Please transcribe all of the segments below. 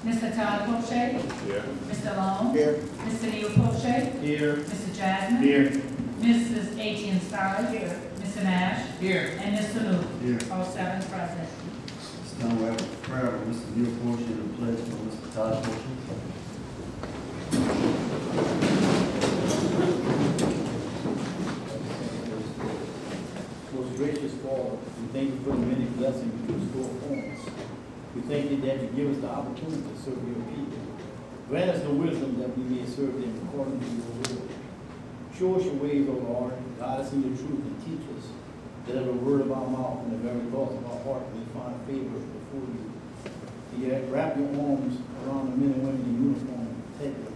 Mr. Todd Poche, Here. Mr. Long, Here. Mr. Neil Poche, Here. Mr. Jasmine, Here. Mrs. Etienne Starr, Mr. Nash, Here. and Mr. Luke. Here. All seven present. This time we have a prayer of Mr. Neil Portion and a pledge for Mr. Todd Portion. Most gracious Father, we thank you for the many blessings you bestow upon us. We thank you that you give us the opportunity to serve your people. Grant us the wisdom that we may serve them according to your will. Show us your ways, O Lord, guide us in your truth and teach us that every word of our mouth and the very thoughts of our heart may find favor before you. Yet wrap your arms around the men and women in uniform and protect them.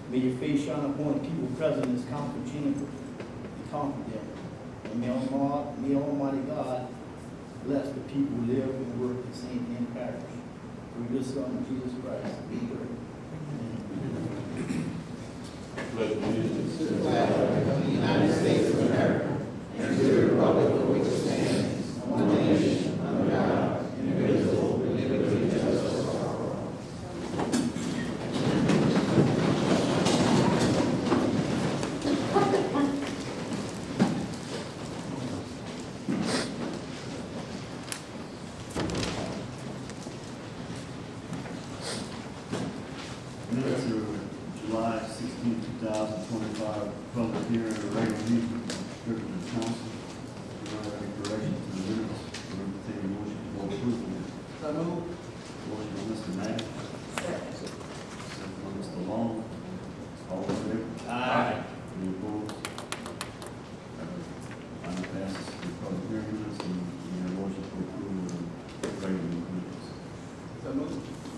May your face shine upon the people present in this council chamber and comfort them. And may Almighty God bless the people who live and work in St. Anne Parish. Through your Son, Jesus Christ, we pray. Pledge allegiance to the flag of the United States of America and to the republic for which it stands, one nation, under God, indivisible, with liberty and justice for all. Minutes of July 16, 2025, public hearing of regular meeting of the council. Do I have any correction to the minutes? Or entertain a motion for approval? So move. Motion by Mr. Knapp, second by Mr. Long. All in favor? Aye. Any opposed? Item passes the public hearing minutes and we have a motion for approval of regular meeting minutes. So move.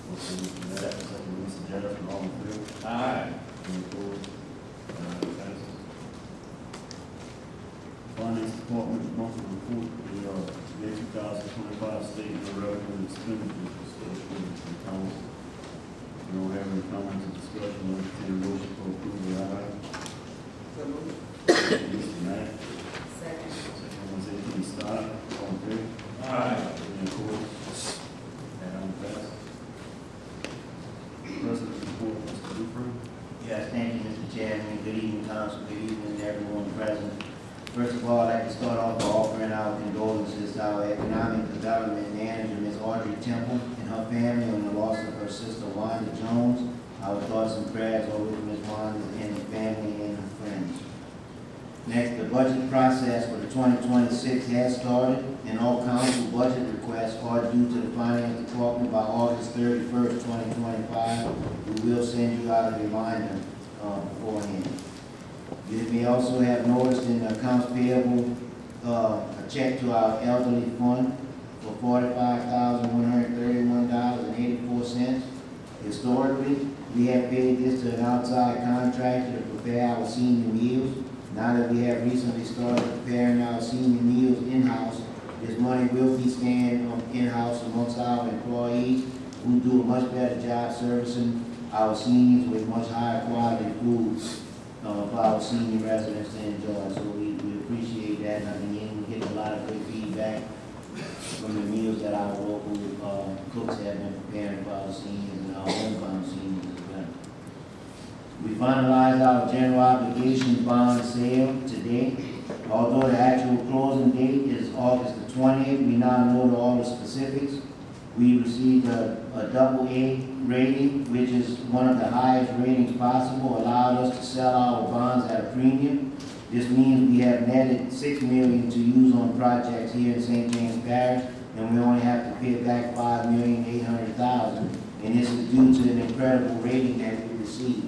Motion by Mr. Knapp, second by Mr. Jackson, all in favor? Aye. Any opposed? Passes. Finance Department monthly report for the year 2025 statement of revenue and expenditures for the council. We don't have any comments or discussion, we'll entertain a motion for approval of that item. So move. Mr. Knapp, Second. second by Ms. Etienne Starr, all in favor? Aye. Any opposed? That item passes. President's report, Mr. Dupre. Yes, thank you, Mr. Chairman. Good evening, council. Good evening to everyone present. First of all, I'd like to start off by offering our condolences to our economic development manager, Ms. Audrey Temple, and her family on the loss of her sister, Wanda Jones. Our thoughts and prayers are with Ms. Wanda and the family and her friends. Next, the budget process for the 2026 has started, and all council budget requests are due to the Finance Department by August 31st, 2025. We will send you out a reminder beforehand. You may also have noticed in the accounts payable, a check to our elderly fund for $45,131.84. Historically, we have paid this to an outside contractor to prepare our senior meals. Now that we have recently started preparing our senior meals in-house, this money will be staying in-house amongst our employees who do a much better job servicing our seniors with much higher quality foods for our senior residents to enjoy. So we appreciate that. And I mean, we get a lot of good feedback from the meals that our local cooks have been preparing for our seniors and our homebound seniors as well. We finalized our general obligation bond sale today. Although the actual closing date is August the 20th, we now know all the specifics. We received a AA rating, which is one of the highest ratings possible, allowed us to sell our bonds at a premium. This means we have netted $6 million to use on projects here in St. James Parish, and we only have to pay back $5,800,000. And this is due to an incredible rating that we received.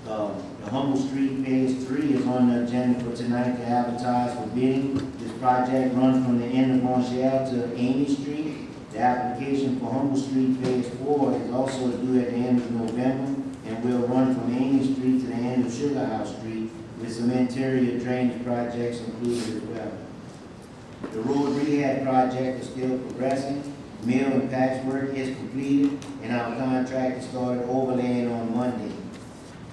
The Humble Street Phase 3 is on the agenda for tonight to advertise for bidding. This project runs from the end of Monshell to Amy Street. The application for Humble Street Phase 4 is also due at the end of November and will run from Amy Street to the end of Sugar House Street with some interior drainage projects included as well. The road rehab project is still progressing. Mill and patchwork is completed and our contractor started overlaying on Monday.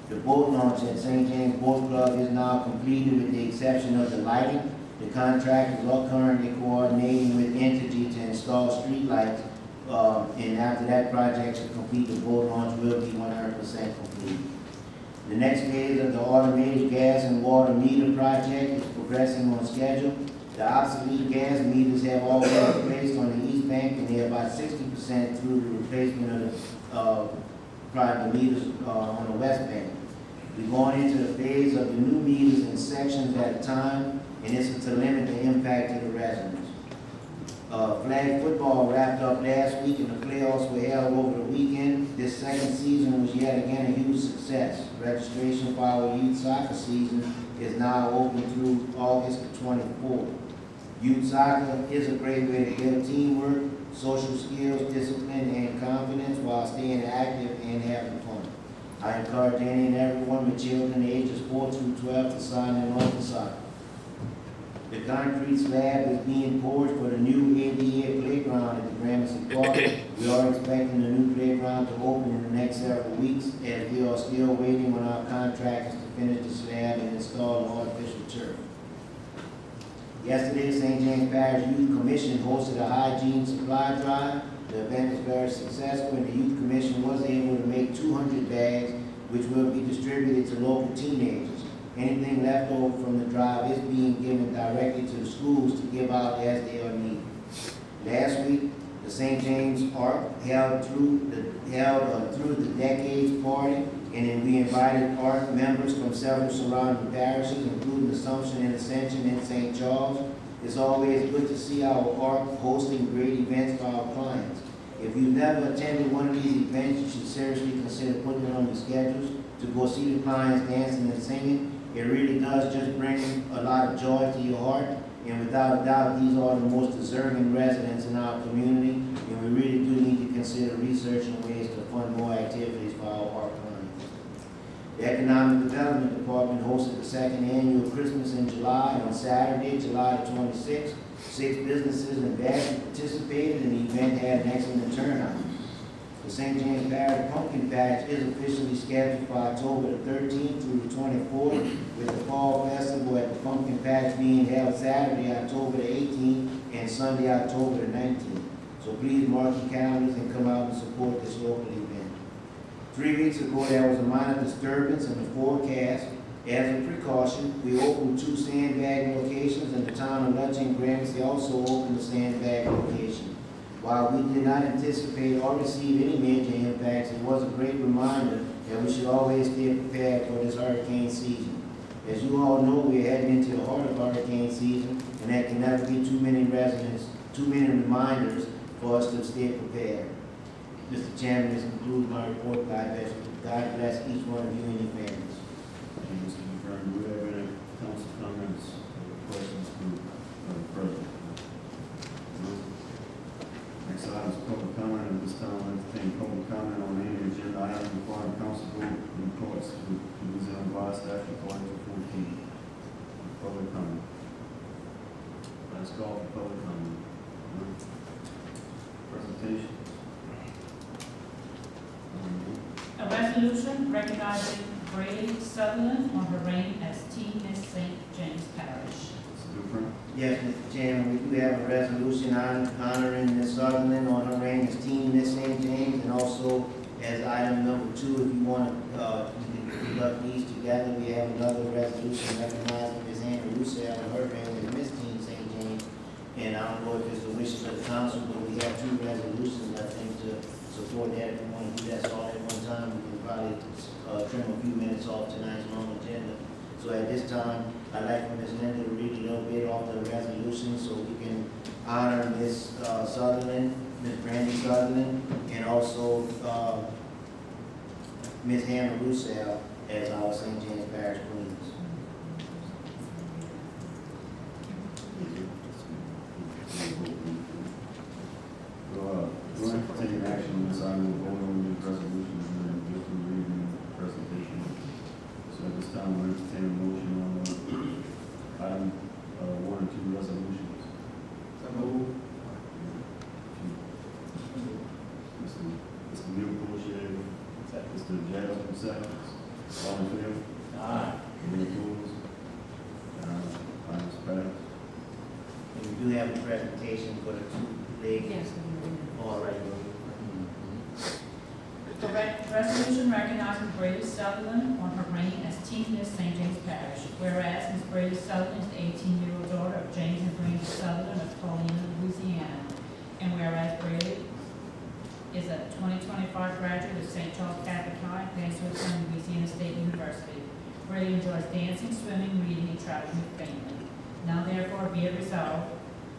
The boat launch at St. James Boat Club is now completed with the exception of the lighting. The contractors are currently coordinating with Entergy to install street lights And after that project is complete, the boat launch will be 100% complete. The next phase of the automated gas and water meter project is progressing on schedule. The obsolete gas meters have all been replaced on the east bank, and they're about 60% through the replacement of the private meters on the west bank. We're going into the phase of the new meters in sections at a time, and this is to limit the impact to the residents. Flag football wrapped up last week, and the playoffs were held over the weekend. This second season was yet again a huge success. Registration for our youth soccer season is now open through August the 24th. Youth soccer is a great way to build teamwork, social skills, discipline, and confidence while staying active and having fun. I encourage any and everyone with children ages 4 through 12 to sign in on for soccer. The concrete slab is being poured for the new ADA playground at the Gramercy Park. We are expecting the new playground to open in the next several weeks, as we are still waiting on our contractors to finish the slab and install the artificial turf. Yesterday, St. James Parish Youth Commission hosted a hygiene supply drive. The event was very successful, and the Youth Commission was able to make 200 bags, which will be distributed to local teenagers. Anything left over from the drive is being given directly to the schools to give out as they are needed. Last week, the St. James Ark held through the Decades Party, and then we invited Ark members from several surrounding parishes, including Assumption and Ascension in St. Charles. It's always good to see our Ark hosting great events for our clients. If you've never attended one of these events, you should seriously consider putting it on your schedules to go see the clients dancing and singing. It really does just bring a lot of joy to your heart, and without a doubt, these are the most deserving residents in our community, and we really do need to consider researching ways to fund more activities for our park clients. The Economic Development Department hosted the second annual Christmas in July on Saturday, July the 26th. 6 businesses and Baton participated, and the event had an excellent turnout. The St. James Parish Pumpkin Patch is officially scheduled for October the 13th through the 24th, with the Fall Festival at the Pumpkin Patch being held Saturday, October the 18th, and Sunday, October the 19th. So please mark your calendars and come out and support this local event. 3 weeks ago, there was a minor disturbance in the forecast. As a precaution, we opened 2 sandbag locations, and the town of Lutch and Gramercy also opened a sandbag location. While we did not anticipate or receive any major impacts, it was a great reminder that we should always stay prepared for this hurricane season. As you all know, we're heading into the heart of hurricane season, and there can never be too many reminders for us to stay prepared. Mr. Chairman, this concludes my report. God bless each one of you and your families. Thank you, Mr. McBride. Do we have any council comments or questions for the president? No? Next item is public comment, and this time I'll entertain public comment on any agenda item requiring council vote in accordance with Louisiana Revised Statute Article 14. Public comment. Last call for public comment. No? Presentation. A resolution recognizing Grady Sutherland on her reign as Teen Miss St. James Parish. Mr. Dufresne. Yes, Mr. Chairman, we do have a resolution honoring Ms. Sutherland on her reign as Teen Miss St. James, and also as item number 2, if you want to, you can conduct these together. We have another resolution recognizing Ms. Hannah Russell on her reign as Miss Teen St. James. And I don't know if it's the wishes of the council, but we have 2 resolutions, I think, to support that. If we want to do that all at one time, we can probably trim a few minutes off tonight's long agenda. So at this time, I'd like for Ms. Linda to read a little bit off the resolution so we can honor Ms. Sutherland, Ms. Brandy Sutherland, and also Ms. Hannah Russell as our St. James Parish Queens. We'll entertain action on this item, we'll vote on these resolutions, and then just reading the presentation. So at this time, we'll entertain a motion on item 1 and 2 resolutions. Mr. Neal Boucher, Mr. Jasmine seconds. All in favor? Aye. Any opposed? Items passed. And we do have a presentation for the 2 ladies. Yes. All right. resolution recognizing Brady Sutherland on her reign as Teen Miss St. James Parish. Whereas Ms. Brady Sutherland is the 18-year-old daughter of James and Brenda Sutherland of Paulina, Louisiana. And whereas Brady is a 2025 graduate of St. Charles Catholic High and plans to attend Louisiana State University. Brady enjoys dancing, swimming, reading, and traveling with family. Now therefore be it resolved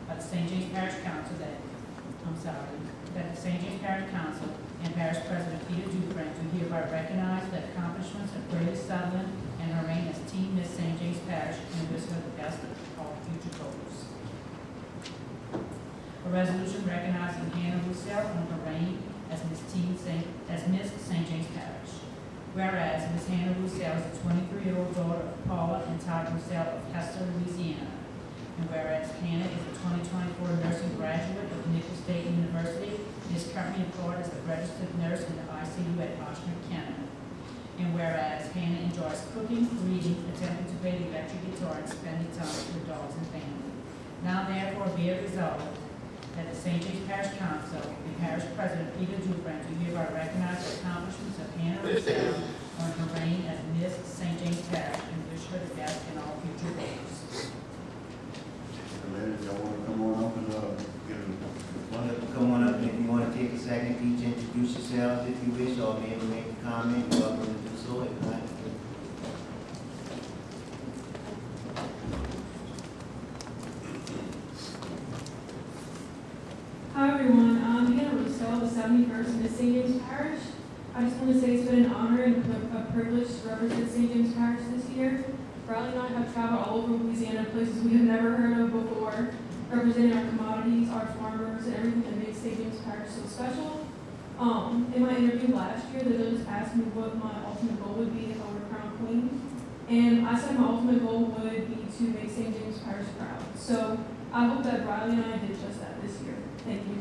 by the St. James Parish Council that the St. James Parish Council and Parish President Peter Dufresne do hereby recognize the accomplishments of Brady Sutherland and her reign as Teen Miss St. James Parish and wish her the best of all future goals. A resolution recognizing Hannah Roussel on her reign as Miss St. James Parish. Whereas Miss Hannah Roussel is a 23-year-old daughter of Paula and Todd Roussel of Hester, Louisiana. And whereas Hannah is a 2024 nursing graduate of Nicholls State University and is currently employed as a registered nurse in the ICU at Oshner County. And whereas Hannah enjoys cooking, reading, attempting to play the electric guitar, and spending time with her dogs and family. Now therefore be it resolved that the St. James Parish Council and Parish President Peter Dufresne do hereby recognize the accomplishments of Hannah Roussel on her reign as Miss St. James Parish and wish her the best in all future goals. Ladies, y'all wanna come on up and, give a Come on up, and if you want to take a second, each introduce yourselves if you wish, or maybe make a comment, you're welcome to do so. If not, Hi everyone, I'm Hannah Roussel, the 71st Miss St. James Parish. I just want to say it's been an honor and a privilege to represent St. James Parish this year. Riley and I have traveled all over Louisiana, places we have never heard of before, representing our commodities, our farmers, and everything that makes St. James Parish so special. In my interview last year, the judges asked me what my ultimate goal would be if I were crowned queen. And I said my ultimate goal would be to make St. James Parish proud. So I hope that Riley and I did just that this year. Thank you.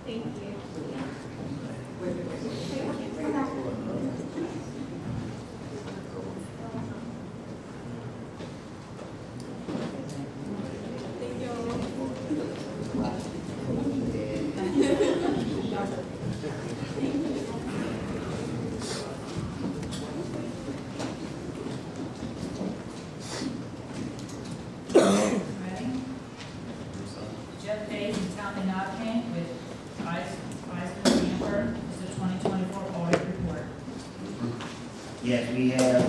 Thank you. Ready? Jeff Days and Tommy Notkin with Eisner Amber, this is the 2024 audit report. yes, we have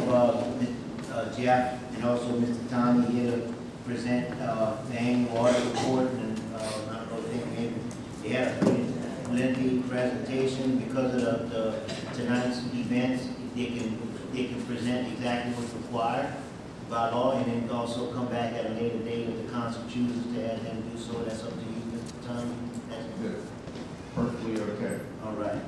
Jeff and also Mr. Tommy here to present the annual audit report, and I don't know if they had a pretty lengthy presentation because of the tonight's events. They can present exactly what's required by law, and then also come back at a later date if the council chooses to have them do so. That's up to you, Mr. Tommy. That's Good. Perfectly okay. all right.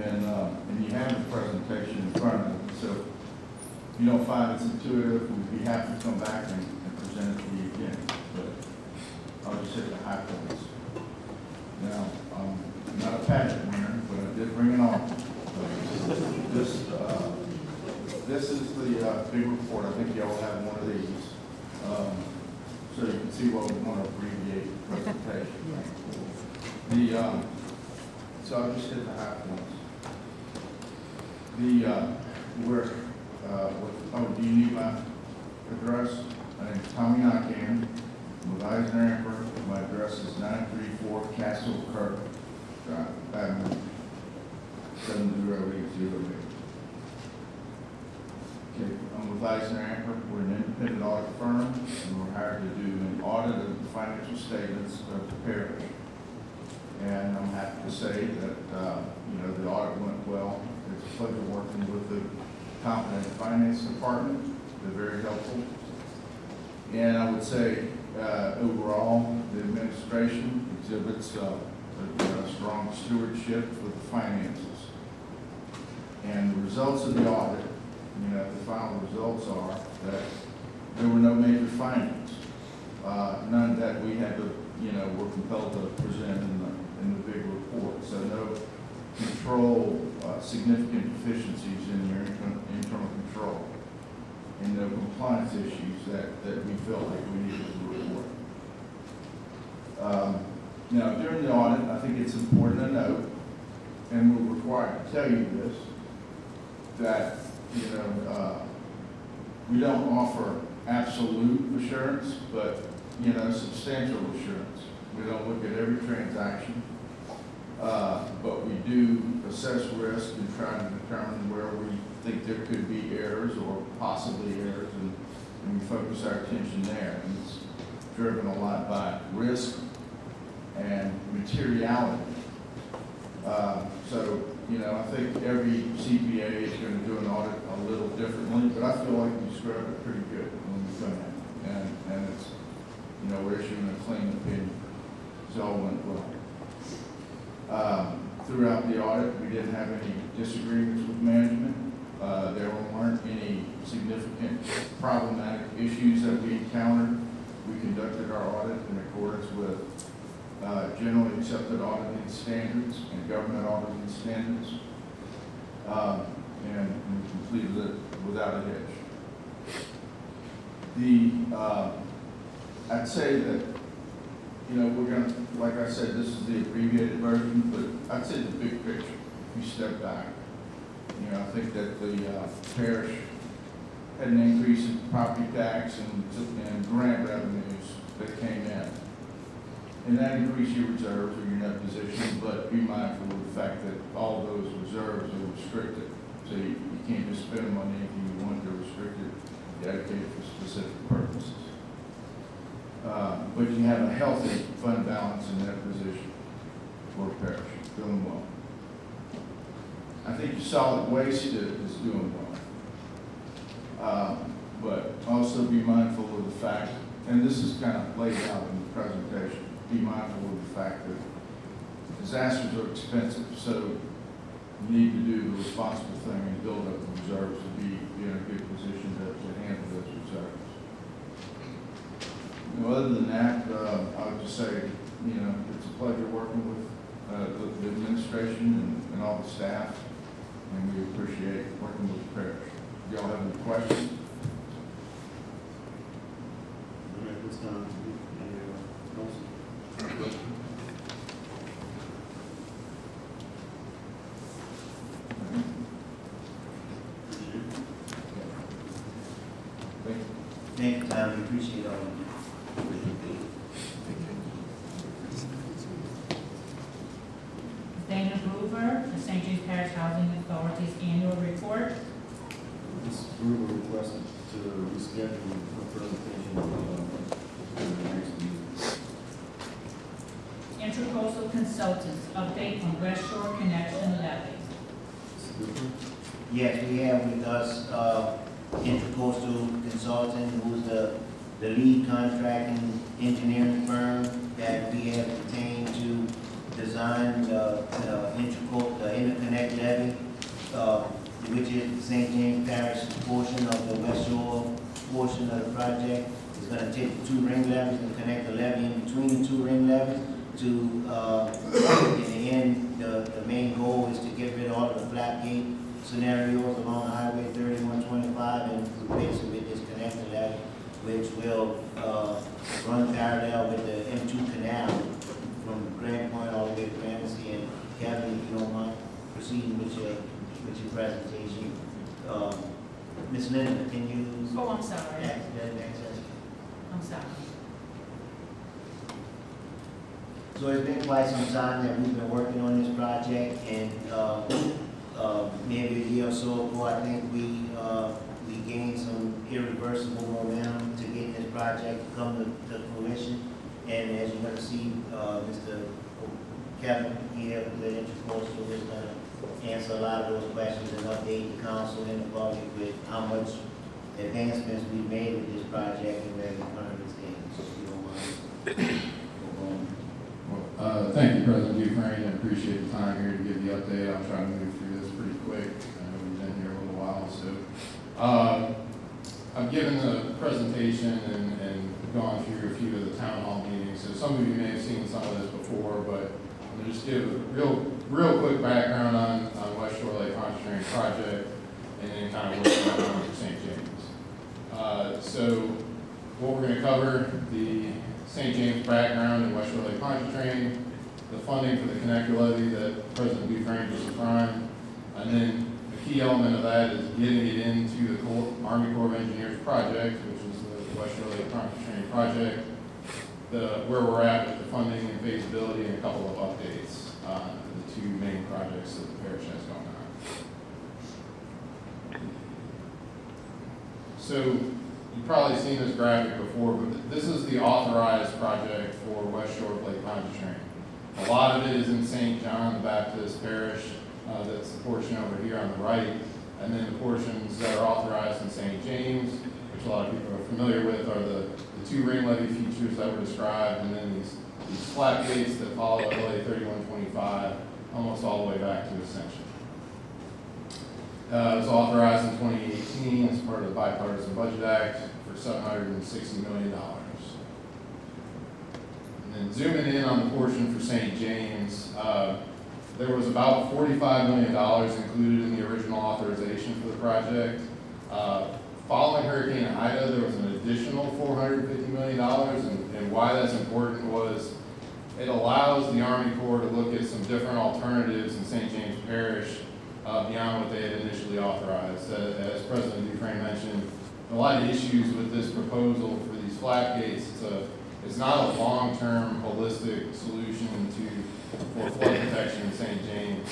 And you have the presentation in front of you, so if you don't find it's intuitive, we'd be happy to come back and present it to you again. But I'll just hit the high points. Now, I'm not a pageant winner, but I did bring it on. This is the big report. I think y'all have one of these. So you can see what we want to abbreviate the presentation. So I'll just hit the high points. Do you need my address? My name's Tommy Notkin. I'm with Eisner Amber. My address is 934 Castle Kirk Drive, Baton, 70808. Okay, I'm with Eisner Amber. We're an independent audit firm, and we're hired to do an audit of the financial statements of the parish. And I'm happy to say that, the audit went well. It's a pleasure working with the competent finance department. They're very helpful. And I would say, overall, the administration exhibits a strong stewardship for the finances. And the results of the audit, the final results are that there were no major findings. None that we had to, were compelled to present in the big report. So no significant deficiencies in your internal control, and no compliance issues that we felt like we needed to report. Now, during the audit, I think it's important to note, and we're required to tell you this, that, we don't offer absolute assurance, but, substantial assurance. We don't look at every transaction, but we do assess risk and try to determine where we think there could be errors or possibly errors, and we focus our attention there. And it's driven a lot by risk and materiality. So, I think every CPA is going to do an audit a little differently, but I feel like we scrubbed it pretty good when we come in. And it's, we're issuing a clean opinion. So all went well. Throughout the audit, we didn't have any disagreements with management. There weren't any significant problematic issues that we encountered. We conducted our audit in accordance with generally accepted auditing standards and government auditing standards, and we completed it without a hitch. I'd say that, we're going to, like I said, this is the abbreviated version, but I'd say the big picture, if you step back, I think that the parish had an increase in property tax and grant revenues that came in. And that increased your reserves or your net position, but be mindful of the fact that all those reserves are restricted. So you can't just spend them on anything you want. They're restricted, dedicated for specific purposes. But you have a healthy fund balance in that position for a parish, doing well. I think your solid waste is doing well. But also be mindful of the fact, and this is kind of laid out in the presentation, be mindful of the fact that disasters are expensive, so you need to do the responsible thing and build up the reserves to be in a good position to handle those reserves. Other than that, I would just say, it's a pleasure working with the administration and all the staff, and we appreciate working with the parish. Do y'all have any questions? At this time, any questions? Thank you, Tom. We appreciate all of you. Dana Groover, the St. James Parish Housing Authority's annual report. This group requested to reschedule the presentation to the next meeting. Intercoastal Consultants, update on West Shore Connection levy. Yes, we have with us, Intercoastal Consulting, who's the lead contracting engineering firm that we have retained to design the interconnect levy, which is the St. James Parish portion of the West Shore portion of the project. It's going to take the two ring levees and connect the levee in between the two ring levees to, in the end, the main goal is to get rid of all of the flat gate scenarios along Highway 3125 and replace it with this connector levee, which will run parallel with the M2 canal from Grand Point all the way to Gramercy. And Kevin, if you don't mind proceeding with your presentation. Ms. Linda, can you? Oh, I'm sorry. Access. I'm sorry. So it's been quite some time that we've been working on this project, and maybe a year or so ago, I think we gained some irreversible momentum to get this project to come to fruition. And as you're going to see, Mr. Kevin here with Intercoastal is going to answer a lot of those questions and update the council and the public with how much advancements we've made with this project and where we currently stand. So if you don't mind. Thank you, President Dufresne. I appreciate the time here to give the update. I'll try to move through this pretty quick. while. So I've given the presentation and gone through a few of the town hall meetings. So some of you may have seen some of this before, but I'm going to just give a real quick background on West Shore Lake Pontchartrain project and then kind of what's going on for St. James. So what we're going to cover, the St. James background in West Shore Lake Pontchartrain, the funding for the connector levy that President Dufresne just described, and then the key element of that is getting it into the Army Corps of Engineers project, which is the West Shore Lake Pontchartrain project, where we're at with the funding and feasibility, and a couple of updates on the two main projects that the parish has going on. So you've probably seen this graphic before, but this is the authorized project for West Shore Lake Pontchartrain. A lot of it is in St. John the Baptist Parish. That's the portion over here on the right. And then the portions that are authorized in St. James, which a lot of people are familiar with, are the two ring levee features that were described, and then these flat gates that follow LA 3125 almost all the way back to Ascension. It was authorized in 2018 as part of the Bipartisan Budget Act for $760 million. And then zooming in on the portion for St. James, there was about $45 million included in the original authorization for the project. Following Hurricane Ida, there was an additional $450 million, and why that's important was it allows the Army Corps to look at some different alternatives in St. James Parish beyond what they had initially authorized. As President Dufresne mentioned, a lot of issues with this proposal for these flat gates. It's not a long-term holistic solution for flood protection in St. James.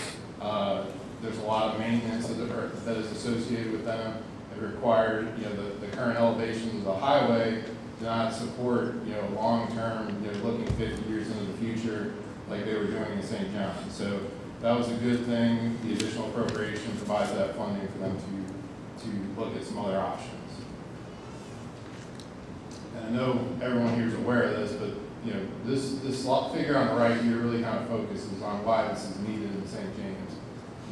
There's a lot of maintenance that is associated with them. It required, the current elevations of the highway do not support, long-term, looking 50 years into the future like they were doing in St. John. So that was a good thing. The additional appropriation provides that funding for them to look at some other options. And I know everyone here is aware of this, but this figure on the right here really kind of focuses on why this is needed in St. James.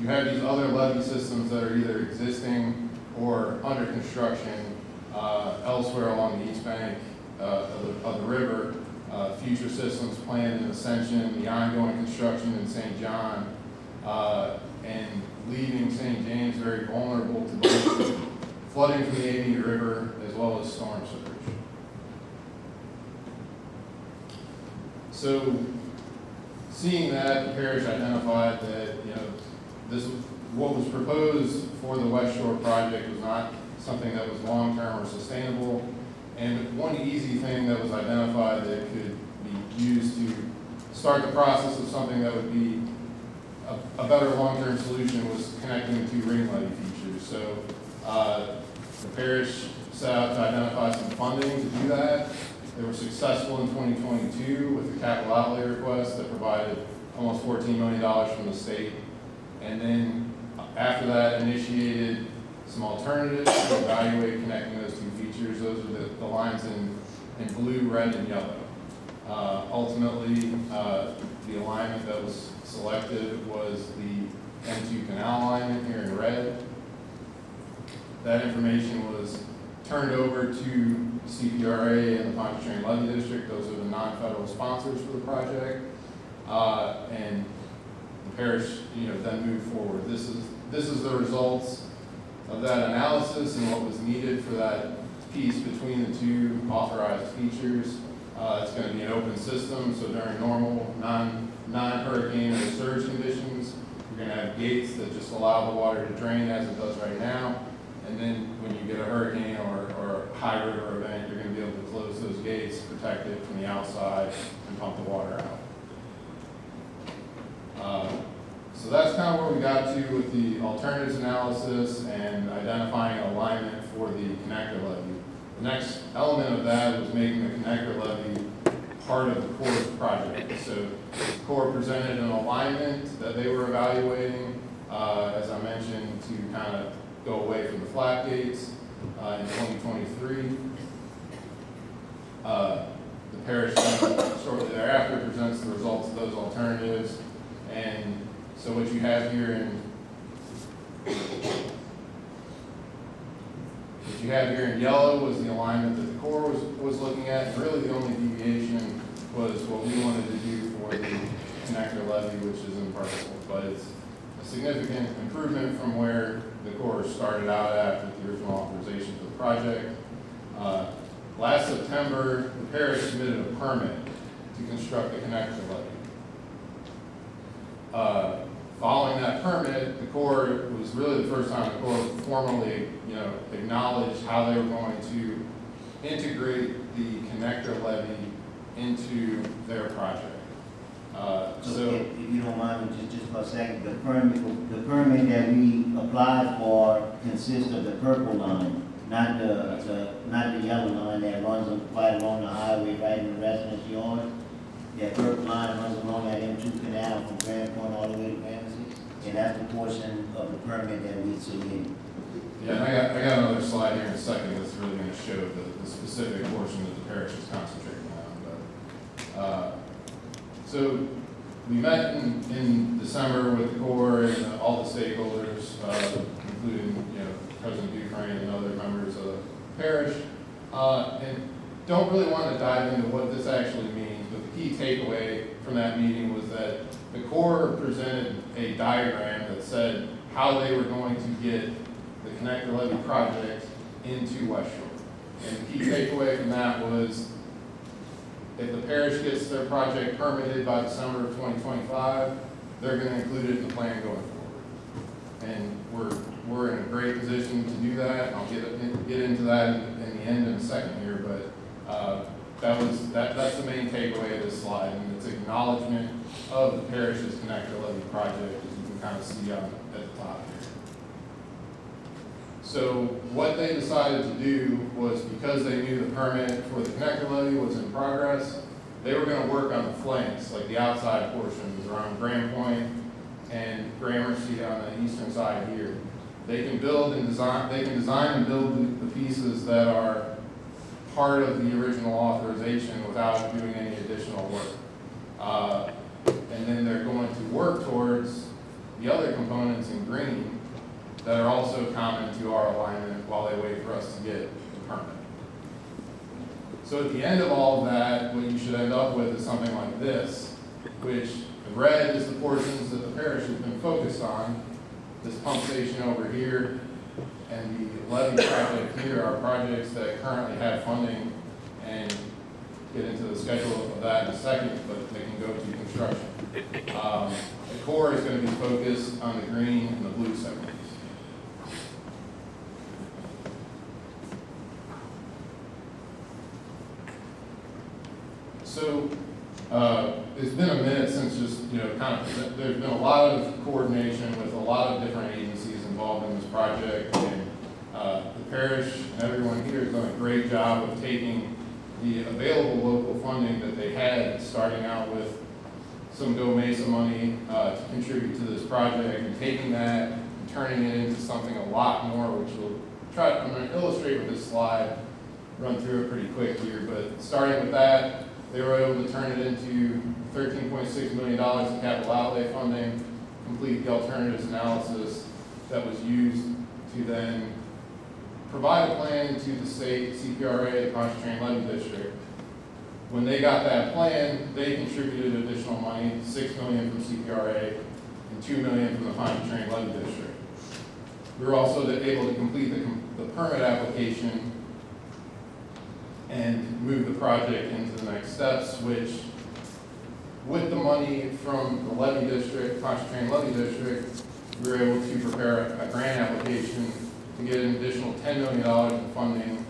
You have these other levee systems that are either existing or under construction elsewhere along the east bank of the river, future systems planned in Ascension, the ongoing construction in St. John, and leaving St. James very vulnerable to both flooding from the Amity River as well as storm surge. So, seeing that, the parish identified that what was proposed for the West Shore project was not something that was long-term or sustainable. And one easy thing that was identified that could be used to start the process of something that would be a better long-term solution was connecting the two ring levee features. So the parish set out to identify some funding to do that. They were successful in 2022 with the capital outlay request that provided almost $14 million from the state. And then after that, initiated some alternatives to evaluate connecting those two features. Those are the lines in blue, red, and yellow. Ultimately, the alignment that was selected was the M2 canal alignment here in red. That information was turned over to CPRA and the Pontchartrain Levee District. Those are the non-federal sponsors for the project. And the parish, then moved forward. This is the results of that analysis and what was needed for that piece between the two authorized features. It's going to be an open system, so during normal non-hurricane or surge conditions, you're going to have gates that just allow the water to drain as it does right now. And then when you get a hurricane or a high river event, you're going to be able to close those gates, protect it from the outside, and pump the water out. So that's kind of where we got to with the alternatives analysis and identifying alignment for the connector levee. The next element of that was making the connector levee part of the Corps project. So the Corps presented an alignment that they were evaluating, as I mentioned, to kind of go away from the flat gates in 2023. The parish shortly thereafter presents the results of those alternatives. And so what you have here you have here in yellow was the alignment that the Corps was looking at, and really the only deviation was what we wanted to do for the connector levee, which is in purple. But it's a significant improvement from where the Corps started out at with the original authorization for the project. Last September, the parish submitted a permit to construct the connector levee. Following that permit, the Corps, was really the first time the Corps formally, acknowledged how they were going to integrate the connector levee into their project. So if you don't mind, just for a second, the permit that we applied for consists of the purple line, not the yellow line that runs right along the highway right in the residence yard. That purple line runs along that M2 canal from Grand Point all the way to Ramsey, and that's the portion of the permit that we submitted. Yeah, and I got another slide here in a second that's really going to show the specific portion that the parish is concentrating on. So we met in December with the Corps and all the stakeholders, including President Dufresne and other members of the parish, and don't really want to dive into what this actually means, but the key takeaway from that meeting was that the Corps presented a diagram that said how they were going to get the connector levee project into West Shore. And the key takeaway from that was if the parish gets their project permitted by December of 2025, they're going to include it in the plan going forward. And we're in a great position to do that. I'll get into that in the end in a second here, but that's the main takeaway of this slide, and it's acknowledgement of the parish's connector levee project, as you can kind of see at the top here. So what they decided to do was, because they knew the permit for the connector levee was in progress, they were going to work on the flanks, like the outside portions around Grand Point and Gramercy on the eastern side here. They can design and build the pieces that are part of the original authorization without doing any additional work. And then they're going to work towards the other components in green that are also common to our alignment while they wait for us to get the permit. So at the end of all of that, what you should end up with is something like this, which the red is the portions that the parish has been focused on. This pump station over here and the levee project here are projects that currently have funding, and get into the schedule of that in a second, but they can go to construction. The Corps is going to be focused on the green and the blue segments. So it's been a minute since there's been a lot of coordination with a lot of different agencies involved in this project, and the parish and everyone here has done a great job of taking the available local funding that they had, starting out with some Go Mesa money to contribute to this project, and taking that and turning it into something a lot more, which I'm going to illustrate with this slide, run through it pretty quick here, but starting with that, they were able to turn it into $13.6 million in capital outlay funding, complete the alternatives analysis that was used to then provide a plan to the state CPRA, the Pontchartrain Levee District. When they got that plan, they contributed additional money, $6 million from CPRA and $2 million from the Pontchartrain Levee District. We were also able to complete the permit application and move the project into the next steps, which, with the money from the Levee District, Pontchartrain Levee District, we were able to prepare a grant application to get an additional $10 million in funding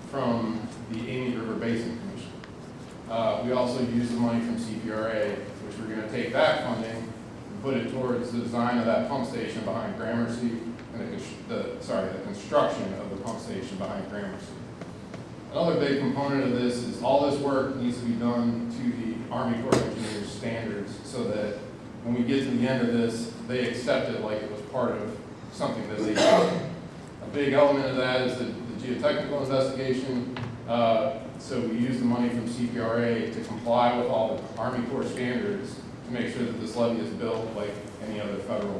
from the Amy River Basin Commission. We also used the money from CPRA, which we're going to take that funding and put it towards the design of that pump station behind Gramercy, and the construction of the pump station behind Gramercy. Another big component of this is all this work needs to be done to the Army Corps of Engineers standards, so that when we get to the end of this, they accept it like it was part of something that they did. A big element of that is the geotechnical investigation. So we use the money from CPRA to comply with all the Army Corps standards to make sure that this levee is built like any other federal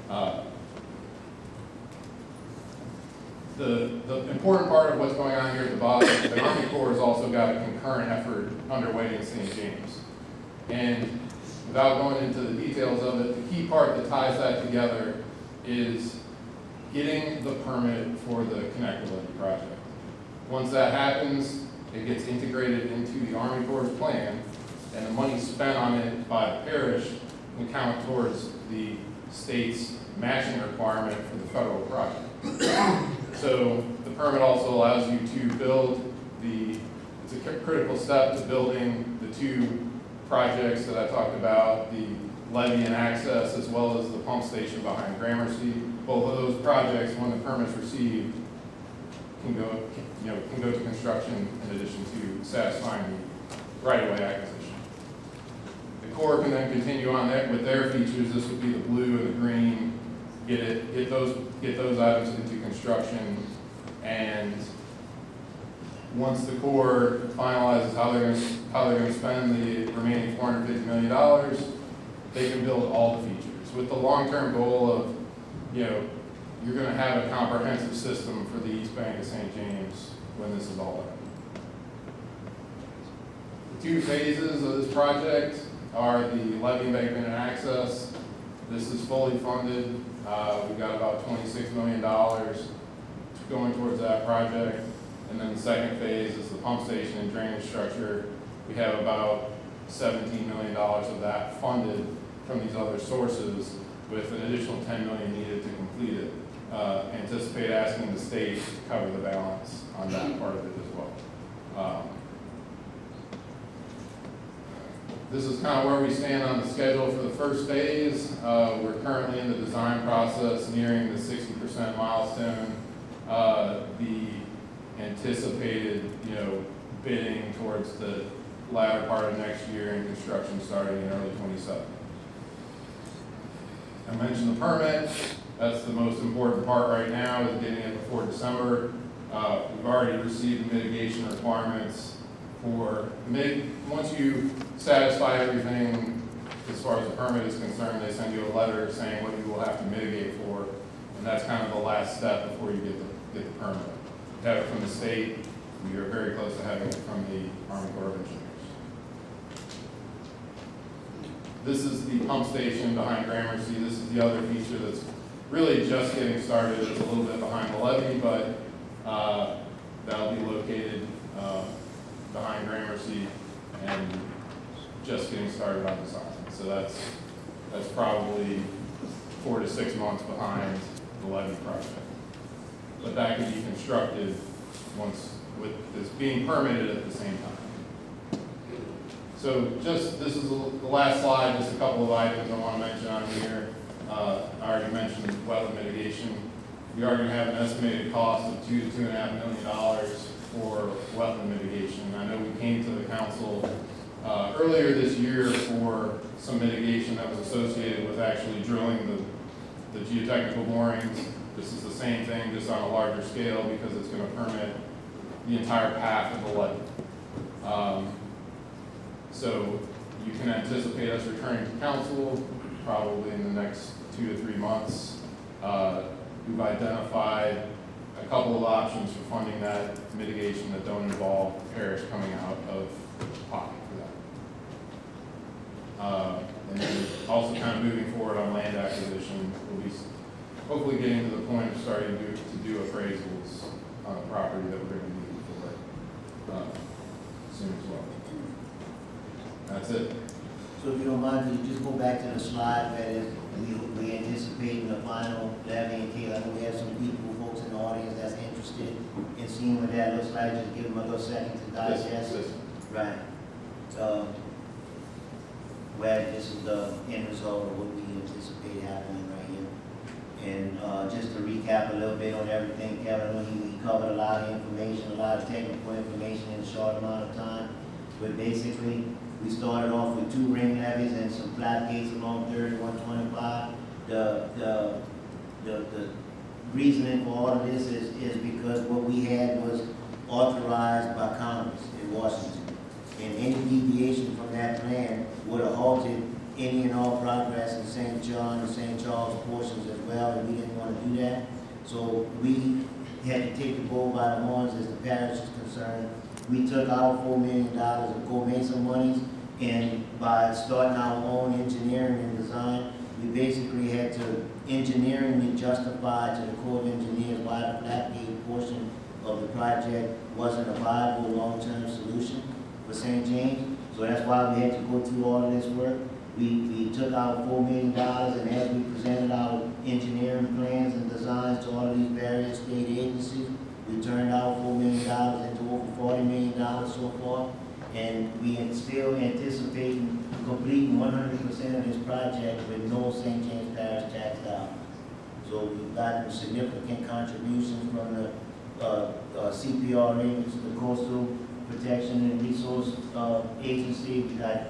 levee. the important part of what's going on here at the bottom, the Army Corps has also got a concurrent effort underway in St. James. And without going into the details of it, the key part that ties that together is getting the permit for the connectivity project. Once that happens, it gets integrated into the Army Corps' plan, and the money spent on it by the parish can count towards the state's matching requirement for the federal project. So the permit also allows you to build it's a critical step to building the two projects that I talked about, the levee and access, as well as the pump station behind Gramercy. Both of those projects, when the permit's received, can go to construction in addition to satisfying the right-of-way acquisition. The Corps can then continue on with their features. This would be the blue and the green. Get those items into construction, and once the Corps finalizes how they're going to spend the remaining $450 million, they can build all the features with the long-term goal of, you're going to have a comprehensive system for the East Bank of St. James when this is all done. The two phases of this project are the levee embankment and access. This is fully funded. We've got about $26 million going towards that project. And then the second phase is the pump station and drainage structure. We have about $17 million of that funded from these other sources, with an additional $10 million needed to complete it. Anticipate asking the state to cover the balance on that part of it as well. This is kind of where we stand on the schedule for the first phase. We're currently in the design process, nearing the 60% milestone. The anticipated, bidding towards the latter part of next year and construction starting in early 27. I mentioned the permit. That's the most important part right now, is getting it before December. We've already received the mitigation requirements for once you satisfy everything as far as the permit is concerned, they send you a letter saying what you will have to mitigate for, and that's kind of the last step before you get the permit. We have it from the state. We are very close to having it from the Army Corps of Engineers. This is the pump station behind Gramercy. This is the other feature that's really just getting started. It's a little bit behind the levee, but that'll be located behind Gramercy and just getting started on design. So that's probably 4 to 6 months behind the levee project. But that can be constructed once with this being permitted at the same time. So this is the last slide, just a couple of items I want to mention on here. I already mentioned wetland mitigation. We are going to have an estimated cost of $2 to $2.5 million for wetland mitigation. I know we came to the council earlier this year for some mitigation that was associated with actually drilling the geotechnical borings. This is the same thing, just on a larger scale, because it's going to permit the entire path of the levee. So you can anticipate us returning to council probably in the next 2 to 3 months. We've identified a couple of options for funding that mitigation that don't involve the parish coming out of pocket for that. And then also kind of moving forward on land acquisition, we'll be hopefully getting to the point of starting to do appraisals on the property that we're going to need for soon as well. That's it. So if you don't mind, could you just go back to the slide where we anticipating the final levy and tail? I know we have some people, folks in the audience that's interested in seeing what that looks like. Just give them a little second to digest. Yes. Right. Where this is the end result of what we anticipate happening right here. And just to recap a little bit on everything, Kevin, he covered a lot of information, a lot of technical information in a short amount of time. But basically, we started off with 2 ring levees and some flat gates along 3125. The reasoning for all of this is because what we had was authorized by Congress in Washington. And any deviation from that plan would have halted any and all progress in St. John and St. Charles portions as well, and we didn't want to do that. So we had to take the bull by the horns as the parish is concerned. We took our $4 million of co-mesa monies, and by starting our own engineering and design, we basically had to engineeringly justify to the Corps of Engineers why the flat gate portion of the project wasn't a viable long-term solution for St. James. So that's why we had to go through all of this work. We took our $4 million, and as we presented our engineering plans and designs to all of these various state agencies, we turned our $4 million into over $40 million so far. And we are still anticipating completing 100% of this project with no St. James Parish tax dollars. So we've gotten significant contributions from the CPRA, which is the Coastal Protection and Resource Agency. We got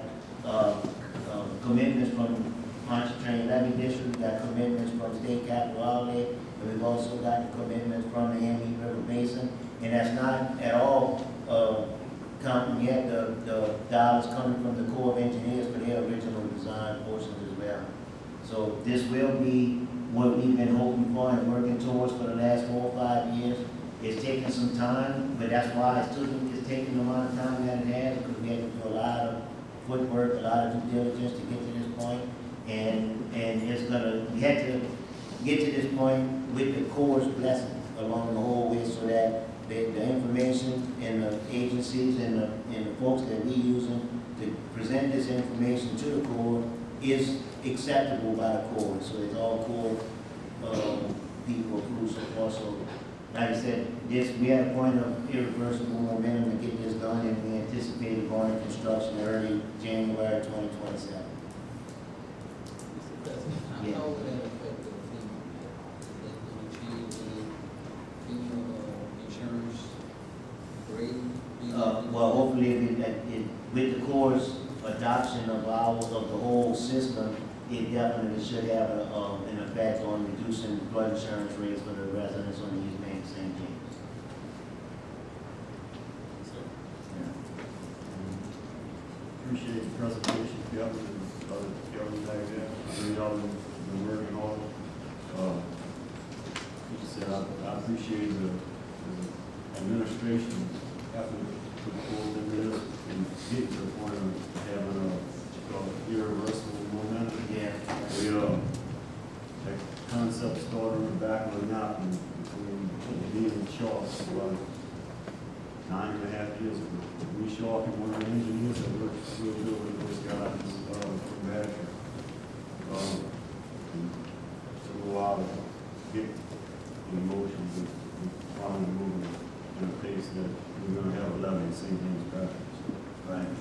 commitments from Pontchartrain Levy District. We got commitments from State Capital Outlay, and we've also got the commitments from the Amite River Basin. And that's not at all counting yet the dollars coming from the Corps of Engineers for their original design portions as well. So this will be what we've been hoping for and working towards for the last 4 or 5 years. It's taken some time, but that's why it's taken the amount of time that it has, because we had to do a lot of footwork, a lot of due diligence to get to this point. And we had to get to this point with the Corps' blessing along the whole way, so that the information and the agencies and the folks that we using to present this information to the Corps is acceptable by the Corps. So it's all Corps people approved so far. So like I said, we had a point of irreversible momentum to get this done, and we anticipate going into construction early January 2027. Mr. President, how Yeah. will that affect the FEMA? Is that going to change any FEMA insurance rate? Well, hopefully, with the Corps' adoption of the whole system, it definitely should have an effect on reducing flood insurance rates for the residents on the East Main St. James. Appreciate the presentation, Kevin, and other Kevin back there. I know y'all been working on it. Like you said, I appreciate the administration effort to put forward in this and get to the point of having a irreversible momentum. Yeah. That concept started back on the mountain between Dean and Shaw about 9.5 years ago. We Shaw, one of the engineers that worked real good with those guys from Badger. Took a while to get in motion, but we finally moving in a pace that we're going to have 11 St. James Parish. Right.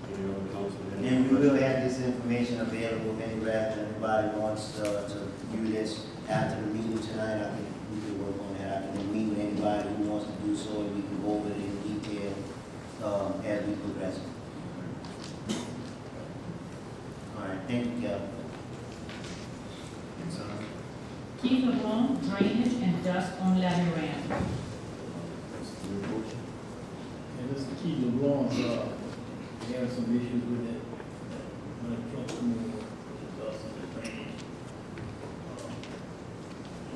Any other council? And we will have this information available if anybody wants to view this after the meeting tonight. I think we can work on that. I can meet with anybody who wants to do so, and we can go over it in detail as we progress. All right, thank you, Kevin. Keith LeBlanc, drainage and dust on levee ramp. And Mr. Keith LeBlanc, we have some issues with it. When it comes to more, with us and the drainage.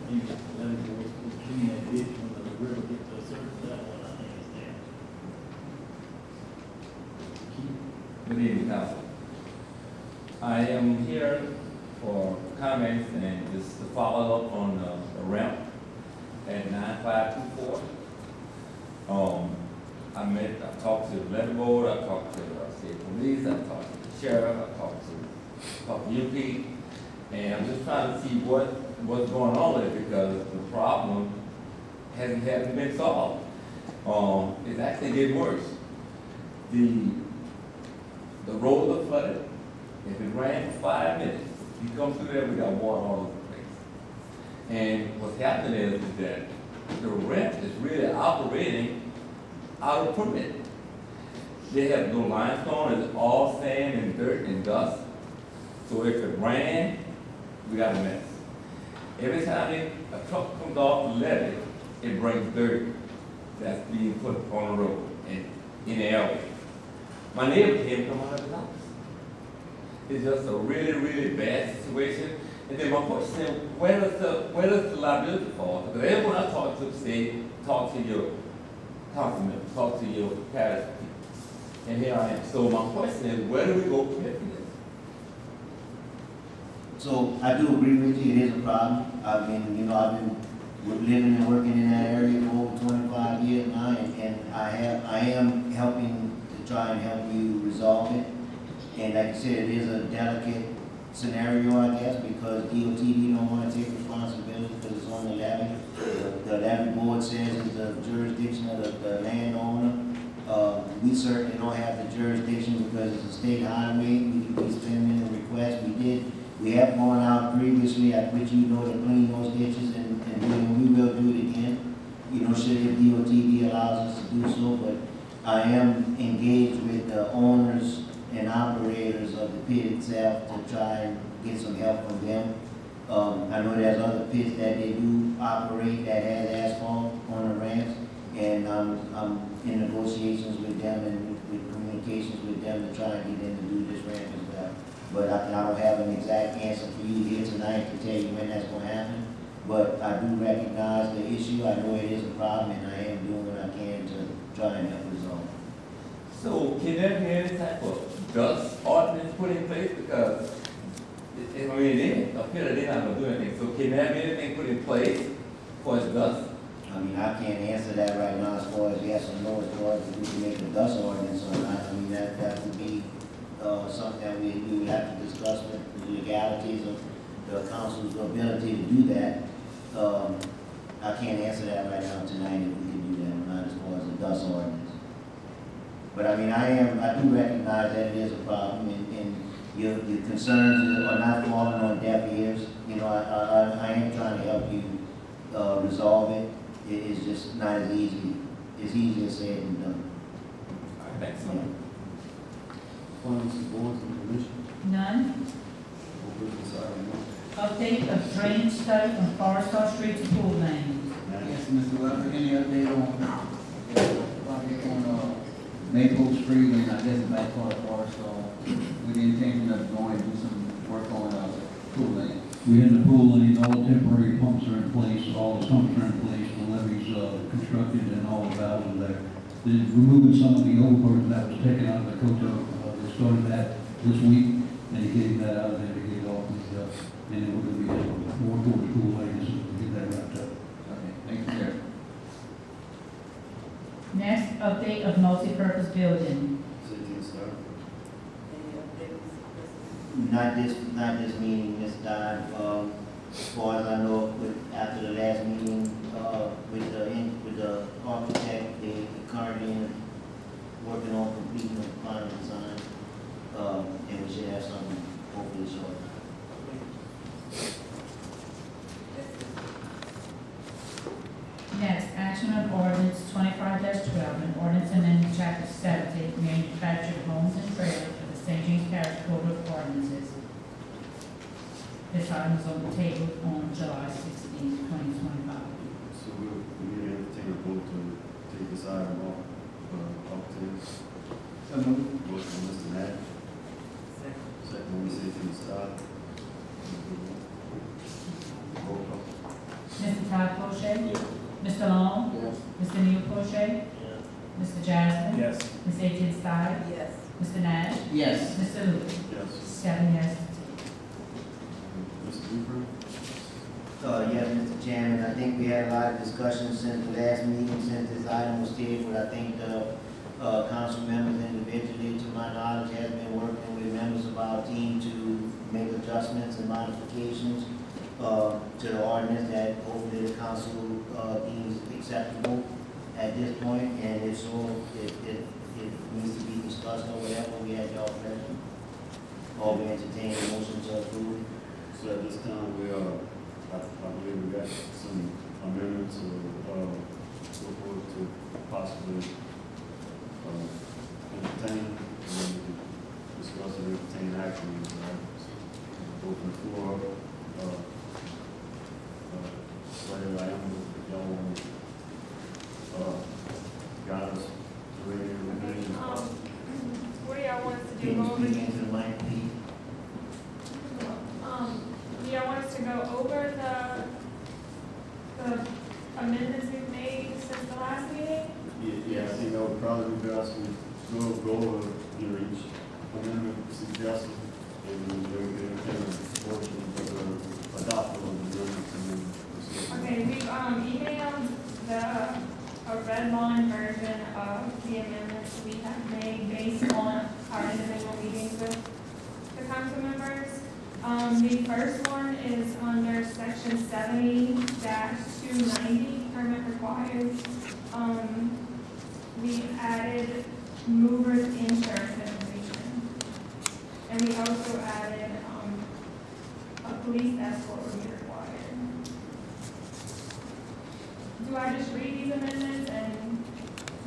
Maybe let it go, clean that ditch when the river gets to a certain level, and I think it's there. Keith? Good evening, Council. I am here for comments and just to follow up on the ramp at 9524. I talked to the levee board, I talked to the state police, I talked to the sheriff, I talked to UP, and I'm just trying to see what's going on there, because the problem hasn't been solved. It's actually getting worse. The roads are flooded. If it rains for 5 minutes, you come through there, we got water all over the place. And what's happening is that the ramp is really operating out of permit. They have no limestone, it's all sand and dirt and dust. So if it rains, we got a mess. Every time a truck comes off the levee, it brings dirt that's being put on the road and in the area. My neighbor can't come out of his house. It's just a really, really bad situation. And then my question is, where does the liability fall? Because everyone I talk to say, talk to your councilman, talk to your parish people. And here I am. So my question is, where do we go from here? So I do agree with you, it is a problem. I've been living and working in that area for over 25 years now, and I am helping to try and help you resolve it. And like I said, it is a delicate scenario, I guess, because DOTD don't want to take responsibility because it's on the levy. The levy board says it's the jurisdiction of the landowner. We certainly don't have the jurisdiction because it's a state highway. We could be spending a request. We have gone out previously, at which you know to clean those ditches, and we will do it again. Should if DOTD allows us to do so, but I am engaged with the owners and operators of the pit itself to try and get some help from them. I know there's other pits that they do operate that has asphalt on the ramps, and I'm in negotiations with them and with communications with them to try and get them to do this ramp as well. But I don't have an exact answer for you here tonight to tell you when that's going to happen. But I do recognize the issue. I know it is a problem, and I am doing what I can to try and help resolve it. So can there be any type of dust ordinance put in place? Because, they appear that they're not going to do anything. So can there be anything put in place for the dust? I can't answer that right now as far as yes or no, as far as if we can make a dust ordinance or not. That would be something that we would have to discuss with the legalities of the council's ability to do that. I can't answer that right now tonight if we can do that or not as far as the dust ordinance. But I do recognize that it is a problem, and your concerns are not falling on deaf ears. I am trying to help you resolve it. It's just not as easy. It's easier said than done. All right, thanks. Appointments to boards and commissions. None. No business item one. Update of drainage study on Forest Street to Pool Lane. Yes, Mr. Weber, any update on project on Maple Street and I guess the back part of Forest, with the intention of going to do some work on pool lane? We had the pool lane, all the temporary pumps are in place, all the sumps are in place, the levees constructed, and all the valves are there. They're removing some of the overburden that was taken out of the coto. They started that this week, and getting that out of there to get it all cleaned up. And then we're going to be more towards the pool lane to get that wrapped up. Okay, thank you, sir. Next, update of multipurpose building. City start. Not this meeting, Ms. Dodd. As far as I know, after the last meeting, with the architect, they currently working on completing the final design. And we should have something hopefully shortly. Next, action on ordinance 25-12, an ordinance amending chapter 70, manufactured homes and trailers of the St. James Parish Code of Ordinances. This item is on the table on July 16, 2025. So we need to entertain a vote to take this item off the table. So moved. Motion from Mr. Knapp. Second from Ms. City start. Roll call. Mr. Todd Poche? Yes. Mr. Long? Yes. Mr. Neil Poche? Mr. Jasmine? Yes. Ms. Etienne Stiles? Yes. Mr. Nash? Yes. Mr. Lewis? Yes. 7 yes. Mr. Dupree? Yes, Mr. Chairman, I think we had a lot of discussion since the last meeting, since this item was tabled. I think the council members individually, to my knowledge, has been working with members of our team to make adjustments and modifications to the ordinance that hopefully the council deems acceptable at this point. And if so, it needs to be discussed or whatever, we have y'all present. Or we entertain a motion to approve. So at this time, I believe we got some amendments or so forth to possibly entertain, and then we can discuss and entertain action. Open the floor. Whether I am, if y'all want to guide us to ready to revision. What do y'all want us to do? Can you Go over speak into the mic, please? do y'all want us go over, each amendment suggested, and then we'll kind of motion for adopt those amendments and then proceed. Okay, we've, emailed a red line version of the amendments we have made based on our individual meetings with the council members. The first one is under section 70-290, permit required. We added movers insurance information. And we also added, a police escort would be required. Do I just read these amendments and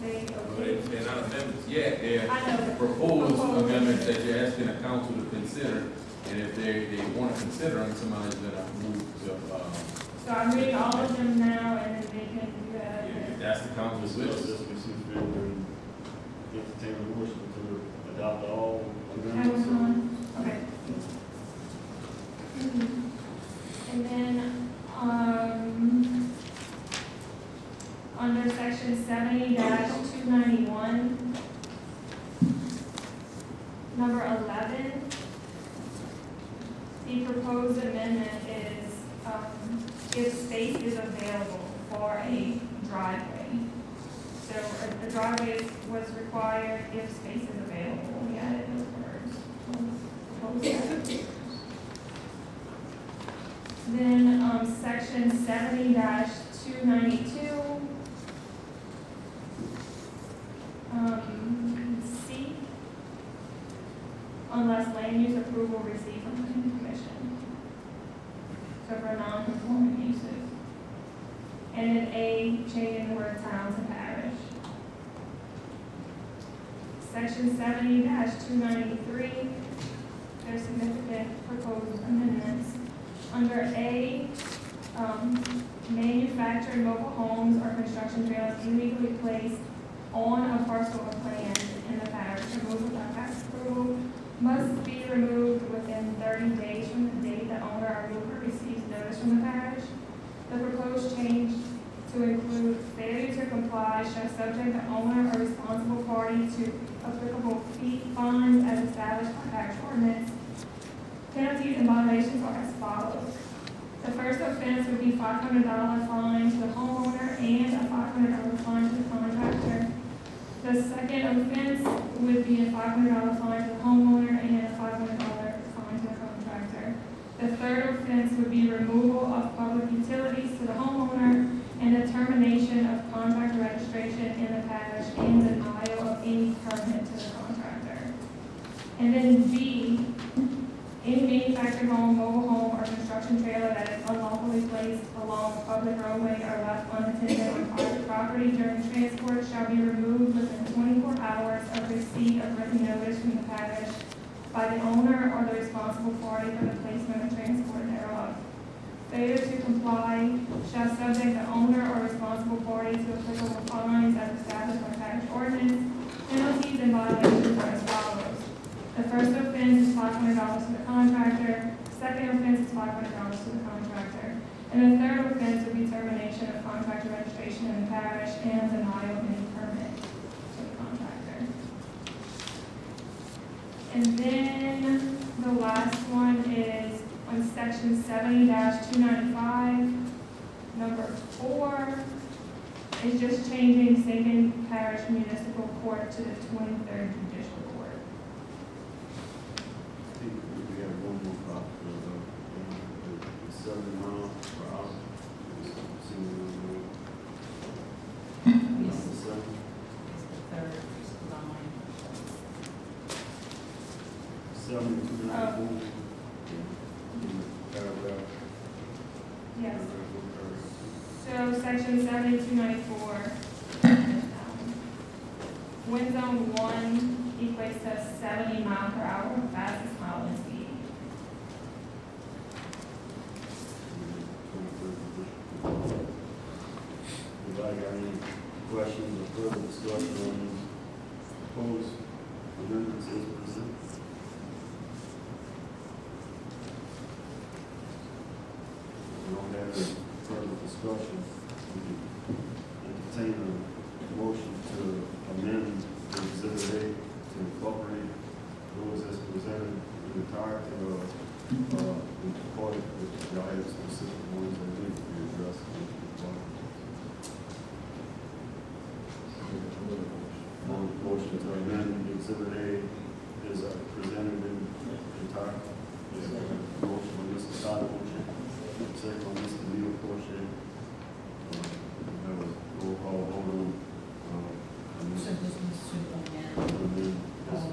they, okay? They're not amendments yet, they're I know. proposed amendments that you're asking the council to consider, and if they want to consider them, somebody's gonna move to, So I'm reading all of them now and then they can do that. if that's the council's So wish. just we see fit and entertain a motion to adopt all That was amendments. one, okay. And then, under section 70-291, number 11, the proposed amendment is, if space is available for a driveway. So a driveway was required if space is available. We added those words. Proposed that. Then, section 70-292, C, unless land use approval received from planning commission. So for non-conforming uses. And then A, changing the word town to parish. Section 70-293, there's significant proposed amendments. Under A, manufactured mobile homes or construction trailers illegally placed on a parcel of land in the parish, removal without tax approval, must be removed within 30 days from the date the owner or mover receives notice from the parish. The proposed change to include failure to comply shall subject the owner or responsible party to applicable fines as established by parish ordinance. Penalties and violations are as follows. The first offense would be $500 fine to the homeowner and a $500 fine to the contractor. The second offense would be a $500 fine to the homeowner and a $500 fine to the contractor. The third offense would be removal of public utilities to the homeowner and the termination of contractor registration in the parish and denial of any permit to the contractor. And then B, any manufactured home, mobile home, or construction trailer that is unlawfully placed along a public roadway or left unattended on private property during transport shall be removed within 24 hours of receipt of written notice from the parish by the owner or the responsible party for the placement and transport thereof. Failure to comply shall subject the owner or responsible party to applicable fines as established by parish ordinance. Penalties and violations are as follows. The first offense is $500 to the contractor. Second offense is $500 to the contractor. And the third offense would be termination of contractor registration in the parish and denial of any permit to the contractor. And then the last one is on section 70-295, number 4, is just changing Sangamon Parish Municipal Court to the 23rd Judicial Court. I think we have one more copy of the 7 miles per hour. Yes. The seven. Third line. 7-294. Paragraph. Yes. Paragraph. So section 7294, wind zone 1 equates to 70 mile per hour, fastest mile in speed. Anybody got any questions or further discussion on these proposed amendments as presented? If we don't have any further discussion, we can entertain a motion to amend the Exhibit A part, we recorded, y'all had specific ones that need to be addressed. Motion to amend Exhibit A is presented in entire. Motion by Mr. Todd, second by Mr. Neil Porsche. Have a roll call vote on. So this was to amend all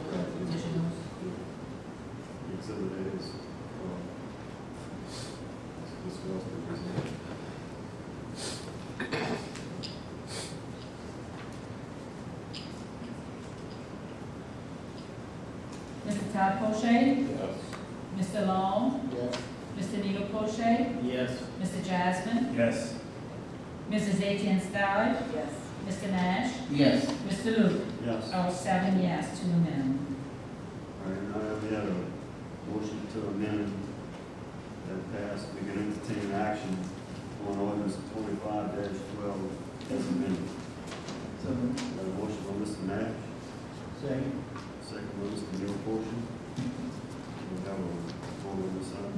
the additionals. Exhibit A is discussed and presented. Mr. Todd Poche? Mr. Long? Yes. Mr. Neil Poche? Yes. Mr. Jasmine? Yes. Mrs. Etienne Sty? Yes. Mr. Nash? Yes. Mr. Luke? Yes. All 7 yes to amend. All right, now we have a motion to amend that passed. We can entertain action on ordinance 25-12 as amended. So, Got a motion by Mr. Nash, second. second by Mr. Neil Portion. We have a vote on this side.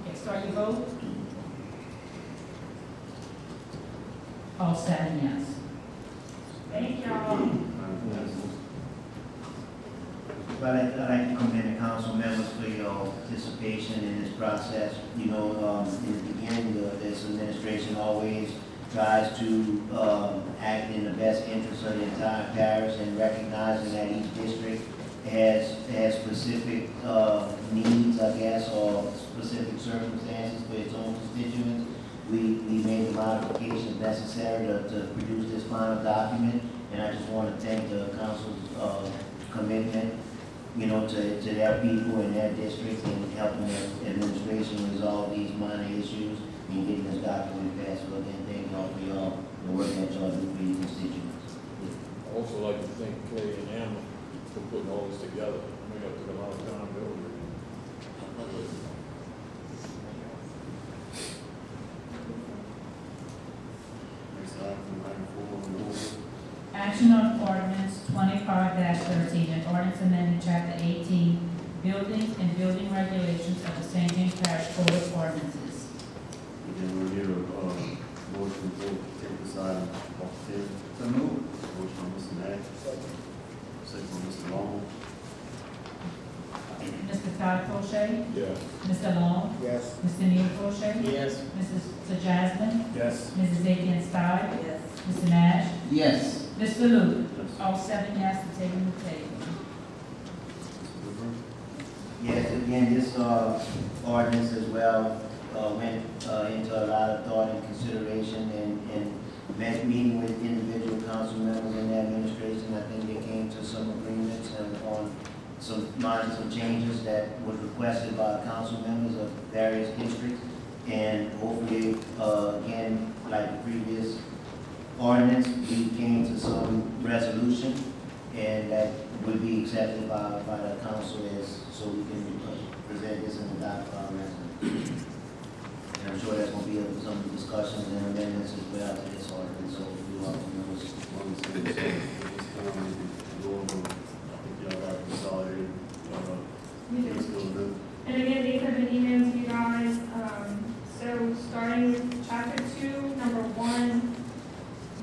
Okay, start your vote. All 7 yes. Thank y'all. But I'd like to commend the council members for your participation in this process. In the beginning, this administration always tries to act in the best interest of the entire parish, and recognizing that each district has specific needs, I guess, or specific circumstances for its own constituents. We made the modifications necessary to produce this final document, and I just want to thank the council's commitment, to their people and their districts, and helping the administration resolve these minor issues and getting this document passed. So again, thank y'all for y'all, the work that y'all do for your constituents. I also like to thank Clay and Amber for putting all this together. We have took a lot of time building it. Next item, item 4 on the order. Action on ordinance 25-13, an ordinance amending chapter 18, buildings and building regulations of the St. James Parish Code of Ordinances. Again, we'll hear a motion to take this item off the table. So move. Motion by Mr. Nash, second by Mr. Long. Mr. Todd Poche? Yeah. Mr. Long? Yes. Mr. Neil Poche? Yes. Mrs. Jasmine? Yes. Mrs. Etienne Sty? Yes. Mr. Nash? Yes. Mr. Luke? Yes. All 7 yes to take on the table. Mr. Whitburn. Yes, again, this ordinance as well went into a lot of thought and consideration, and meeting with individual council members in the administration. I think they came to some agreements and on some changes that was requested by council members of various districts. And hopefully, again, like the previous ordinance, we came to some resolution, and that would be accepted by the council so we can present this in the doc for our residents. And I'm sure that's going to be some discussions and amendments as well to this ordinance, so we all can know what's One thing, so this time we can go over, I think y'all got consolidated, let's go to And again, these have been emailed to you guys. So starting with chapter 2, number 1,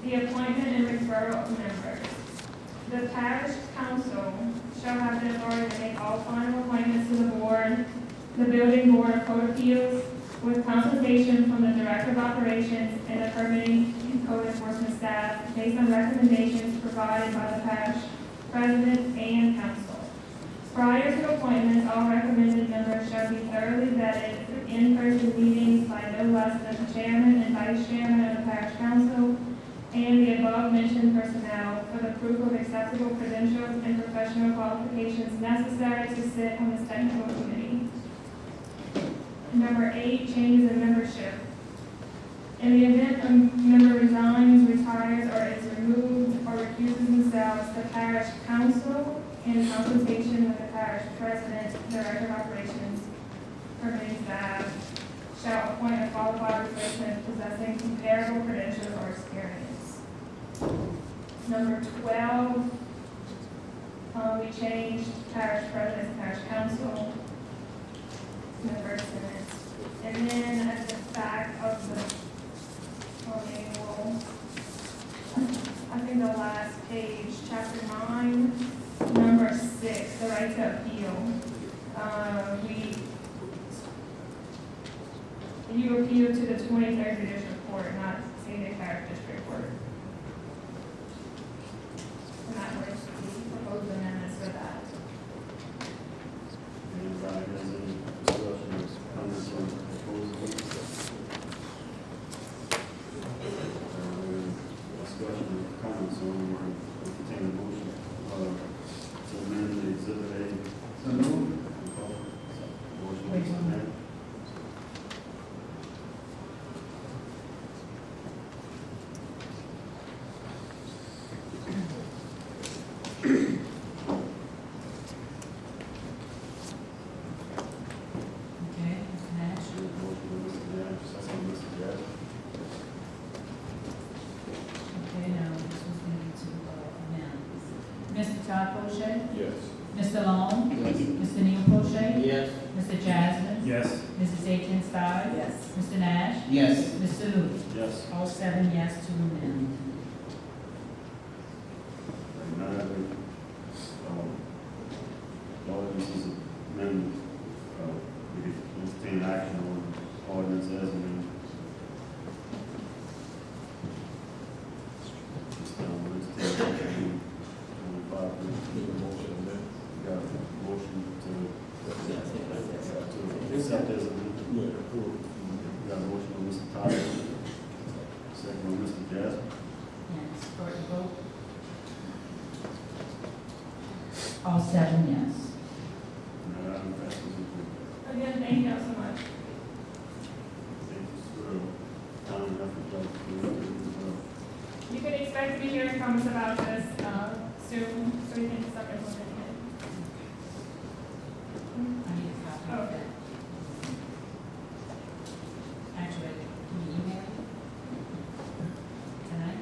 the appointment and referral of members. The parish council shall have the authority to make all final appointments to the board, the building board of code appeals, with consultation from the director of operations and the permitting and code enforcement staff based on recommendations provided by the parish president and council. Prior to appointments, all recommended members shall be thoroughly vetted through in-person meetings by no less than the chairman and vice chairman of the parish council and the above-mentioned personnel for the proof of acceptable credentials and professional qualifications necessary to sit on this technical committee. Number 8, changes in membership. In the event a member resigns, retires, or is removed or recuses themselves, the parish council in consultation with the parish president, director of operations, permitting staff, shall appoint a qualified replacement possessing comparable credentials or experience. Number 12, we changed parish president to parish council in the first sentence. And then at the back of the manual, I think the last page, chapter 9, number 6, the right to appeal. You appeal to the 23rd Judicial Court, not St. Parish District Court. And that was the proposed amendments for that. Anybody has any discussion or comments on the proposal? Discussion or comments on or entertain a motion to amend the exhibit A. So moved. Motion to amend. Okay, Mr. Nash? Motion by Mr. Dash, second by Mr. Dash. Okay, now this was going to amend. Mr. Todd Poche? Yes. Mr. Long? Yes. Mr. Neil Poche? Yes. Mr. Jasmine? Yes. Mrs. Aiken Stide? Yes. Mr. Nash? Yes. Mr. Lewis? Yes. All 7 yes to amend. Now that we, ordinance is amended, we can entertain action on ordinance as amended. Entertain action on 5. We got a motion to accept as amended. We got a motion by Mr. Tyler, second by Mr. Jasper. Yes, for the vote. All 7 yes. Now, item passes with Again, thank you all so much. time and effort. You can expect to be hearing from us about this soon, so we can start implementing it. I need a copy of that. Actually, can you email it? Tonight?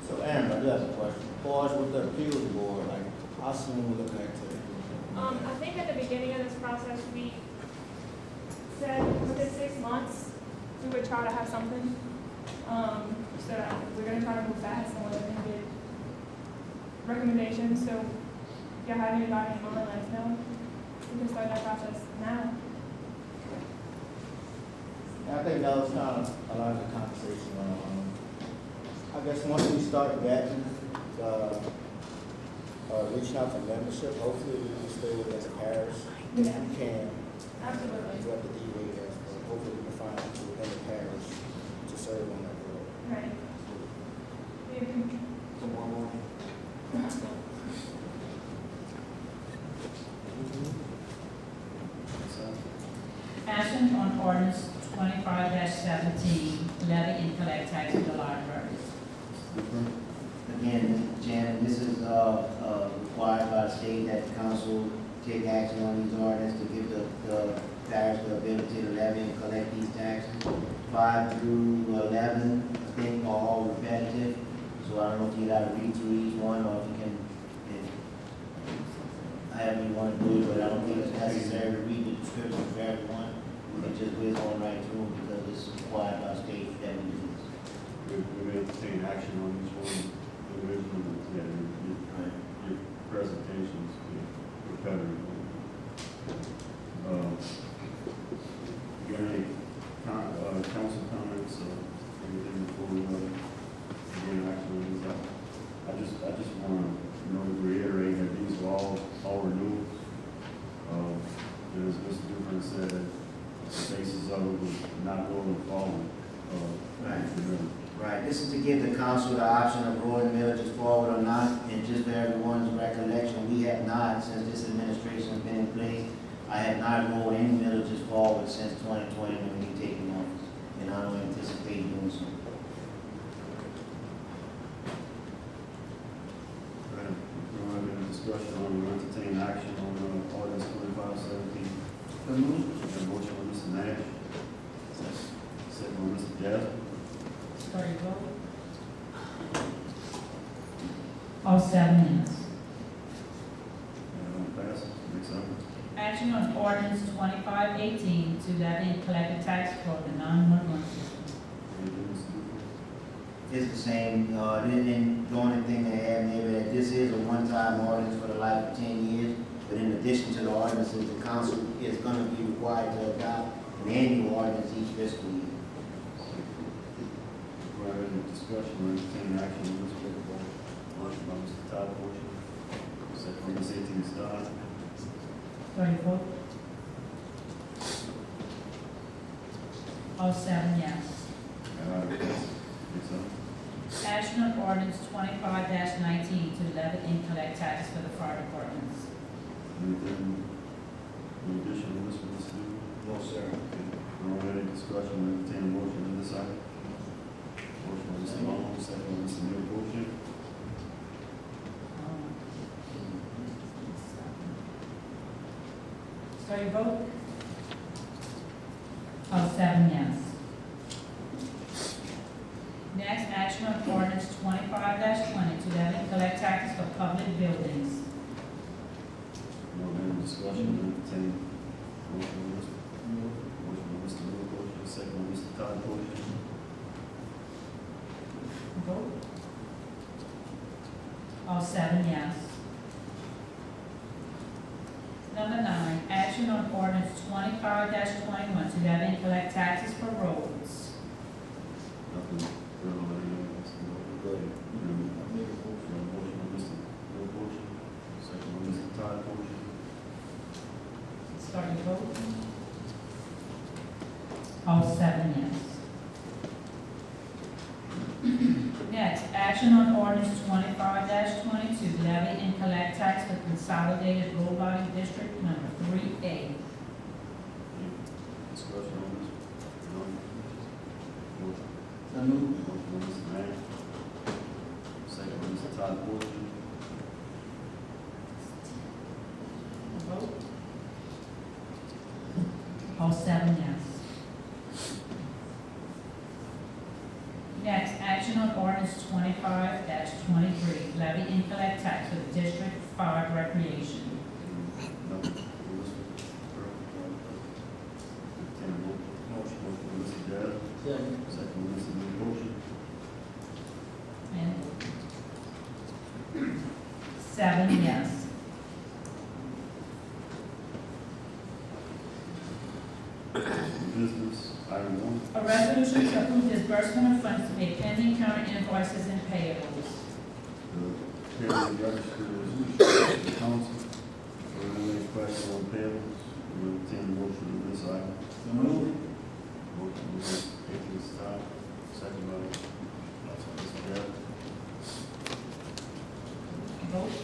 So Aaron, I do have a question. As far as with the appeals board, like, how soon we looking at it? I think at the beginning of this process, we said within 6 months, we would try to have something. So we're gonna try to move fast and we're gonna get recommendations, so if you have anybody in mind, let us know. We can start that process now. I think that was kind of a lot of the conversation. I guess once we start vetting, reaching out to membership, hopefully we can stay with as a parish. If Yeah. we can, Absolutely. what the DA has, but hopefully we can find people within the parish to serve on that board. Right. Maybe. Tomorrow morning. Action on ordinance 25-17, levy and collect tax to the libraries. Again, Mr. Chairman, this is required by the state that the council take action on these ordinances to give the parish the ability to levy and collect these taxes. 5 through 11, I think, are all repetitive, so I don't know if you gotta read through each one, or if you can, however you want to do it, but I don't think it's necessary to read the description for everyone. We can just whiz on right through, because it's required by state that we do this. We may entertain action on each one individually. Yeah, your presentations, repetitive. You got any council comments or anything before we begin action on these? I just want to reiterate that these are all renewals. And as Mr. Dufresne said, that the basis of it was not rolling forward. Right, this is to give the council the option of rolling villages forward or not, and just for everyone's recollection, we have not, since this administration has been in place, I have not rolled any villages forward since 2020 when we taken office, and I don't anticipate doing so. Mr. Jasper. Start your vote. All 7 yes. Item passes. Next item. Action on ordinance 2518 to levy and collect a tax for the 911 system. Mr. Duper. It's the same, then the only thing they have maybe that this is a one-time ordinance for the life of 10 years, but in addition to the ordinances, the council is gonna be required to adopt an annual ordinance each fiscal year. Do I have any discussion or entertain action on this bill? Motion by Mr. Todd Porter, second by Ms. A.T. Scott. Start your vote. All 7 yes. Item passes. Next item. Action on ordinance 25-19 to levy and collect taxes for the fire departments. Anything, any addition on this one, Mr. Duper? No, sir. Do I have any discussion or entertain a motion on this item? Motion by Mr. Long, second by Mr. Neil Bosher. Start your vote. All 7 yes. Next, action on ordinance 25-20 to levy and collect taxes for public buildings. Do I have any discussion or entertain a motion on this one? Motion by Mr. Neil Bosher, second by Mr. Todd Porter. Vote. All 7 yes. Number 9, action on ordinance 25-21 to levy and collect taxes for roads. Nothing further on that, Mr. Neil. Go ahead. Motion by Mr. Neil Bosher, second by Mr. Todd Porter. Start your vote. All 7 yes. Next, action on ordinance 25-22, levy and collect tax for consolidated road body district number 3A. Discussion on this? None? Motion. So moved. Motion by Mr. Mayor. Second by Mr. Todd Porter. Vote. All 7 yes. Next, action on ordinance 25-23, levy and collect tax for the District 5 recreation. Nothing. Entertain a motion. Motion by Mr. Jasper. Second. Second by Mr. Neil Bosher. And 7 yes. Business, item 1. A resolution to approve disbursement of funds to pay pending current invoices and payables. The payroll register is the council. Are there any questions on payables? We will entertain a motion on this item. So moved. Motion by Mr. A.T. Scott, second by Mr. Jasper. Vote.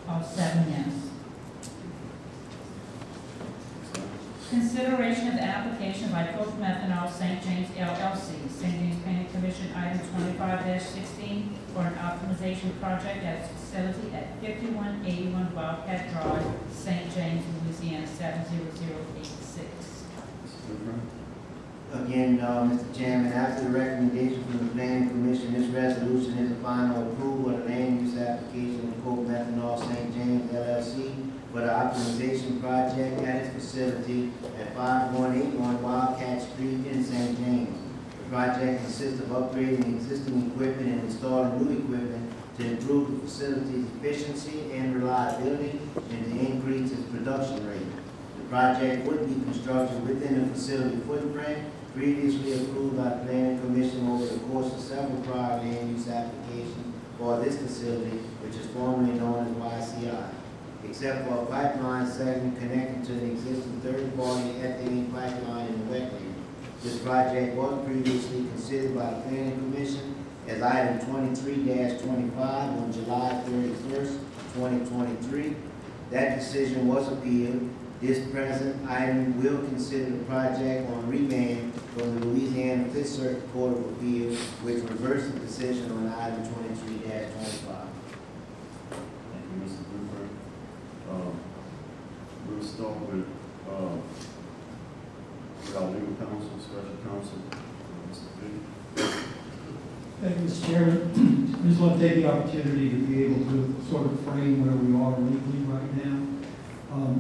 All 7 yes. Consideration of the application by Coke Methanol St. James LLC, St. James Planning Commission, item 25-16, for an optimization project at its facility at 5181 Wildcat Drive, St. James, Louisiana, 70086. Mr. Dupre. Again, Mr. Chairman, after the recommendation from the planning commission, this resolution is a final approval of the land use application of Coke Methanol St. James LLC for the optimization project at its facility at 5181 Wildcat Street in St. James. The project consists of upgrading existing equipment and installing new equipment to improve the facility's efficiency and reliability and to increase its production rate. The project would be constructed within the facility footprint previously approved by the planning commission over the course of several prior land use applications for this facility, which is formerly known as YCI. Except for a pipeline segment connected to an existing third-party ethane pipeline in the wetland. This project was previously considered by the planning commission as item 23-25 on July 31st, 2023. That decision was appealed. This present item will consider the project on remand from the Louisiana 5th Circuit Court of Appeals, which reversed the decision on item 23-25. Thank you, Mr. Dupre. We'll start with, counsel, special counsel, Mr. Vick. Thank you, Mr. Chairman. I just want to take the opportunity to be able to sort of frame where we are legally right now.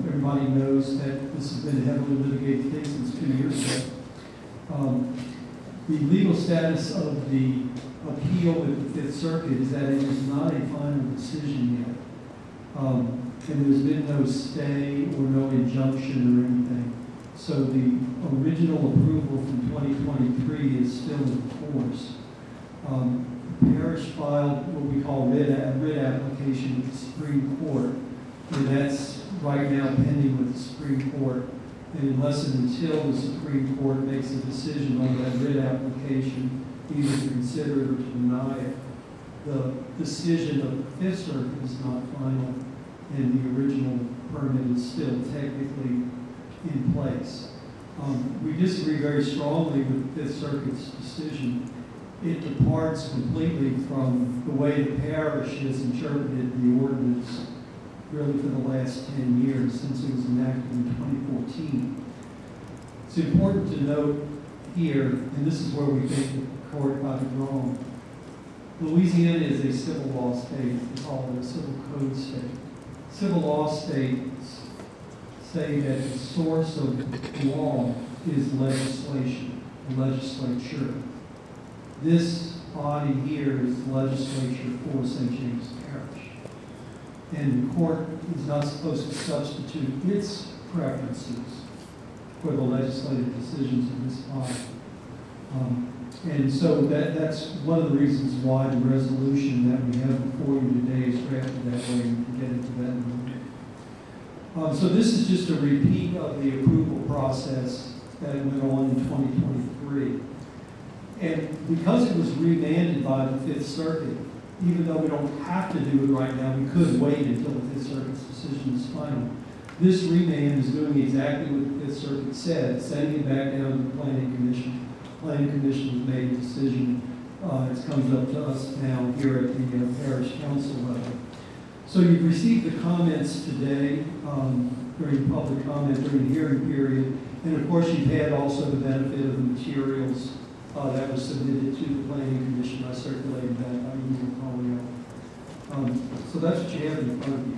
Everybody knows that this has been a heavily litigated case since 2 years ago. The legal status of the appeal with the Fifth Circuit is that it is not a final decision yet. And there's been no stay or no injunction or anything. So the original approval from 2023 is still in force. Parish filed what we call a writ application with the Supreme Court, and that's right now pending with the Supreme Court. And unless and until the Supreme Court makes a decision on that writ application, either to consider it or to deny it, the decision of the Fifth Circuit is not final, and the original permit is still technically in place. We disagree very strongly with the Fifth Circuit's decision. It departs completely from the way the parish has interpreted the ordinance really for the last 10 years since it was enacted in 2014. It's important to note here, and this is where we think the court got it wrong. Louisiana is a civil law state. We call it a civil code state. Civil law states say that the source of law is legislation, the legislature. This body here is the legislature for St. James Parish. And the court is not supposed to substitute its preferences for the legislative decisions of this body. And so that's one of the reasons why the resolution that we have before you today is drafted that way. We can get into that in a minute. So this is just a repeat of the approval process that went on in 2023. And because it was remanded by the Fifth Circuit, even though we don't have to do it right now, we could wait until the Fifth Circuit's decision is final. This remand is doing exactly what the Fifth Circuit said, sending it back down to the Planning Commission. Planning Commission has made a decision. It comes up to us now here at the Parish Council level. So you've received the comments today during public comment during the hearing period, and of course you've had also the benefit of the materials that was submitted to the Planning Commission. I circulated that by email calling. So that's what you have in front of you.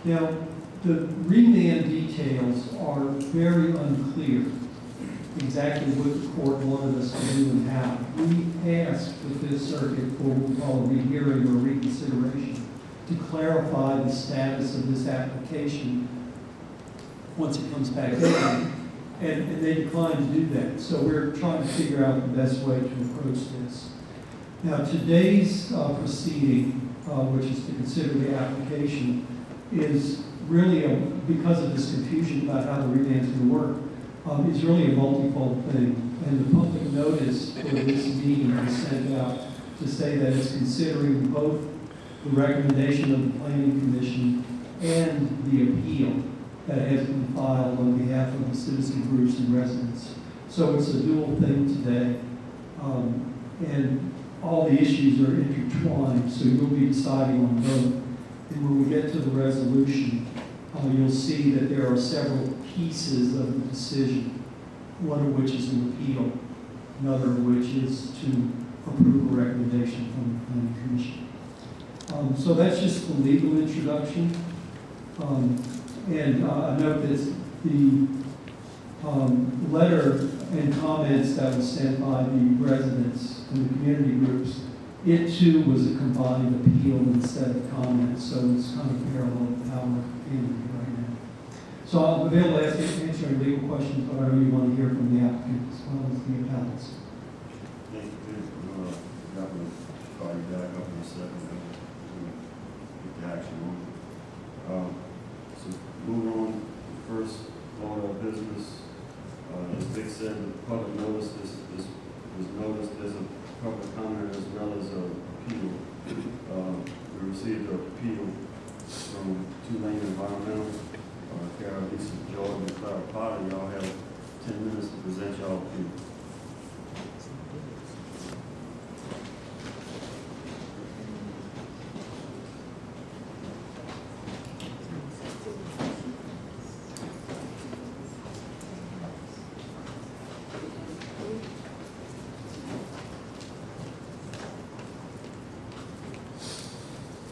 Now, the remand details are very unclear exactly what the court wanted us to do and how. We asked the Fifth Circuit for what we call a rehearing or reconsideration to clarify the status of this application once it comes back in. And they declined to do that. So we're trying to figure out the best way to approach this. Now, today's proceeding, which is to consider the application, is really, because of this confusion about how the remand is going to work, is really a multifold thing. And the public notice for this meeting was sent out to say that it's considering both the recommendation of the Planning Commission and the appeal that has been filed on behalf of the citizen groups and residents. So it's a dual thing today. And all the issues are intertwined, so you'll be deciding on both. And when we get to the resolution, you'll see that there are several pieces of the decision, one of which is an appeal, another of which is to approve a recommendation from the Planning Commission. So that's just the legal introduction. And I note that the letter and comments that was sent by the residents and the community groups, it too was a combined appeal instead of comments, so it's kind of parallel to how we're feeling right now. So I'm available to answer any legal questions, but I know you want to hear from the applicant as well as the appellants. Thank you. That will call you back up in a second. Get the action on. So moving on, first order of business. As Vic said, the public notice was noticed as a public comment as well as an appeal. We received an appeal from Tulane Environmental, Carol Lisa Jordan and Clara Potter. Y'all have 10 minutes to present y'all appeal.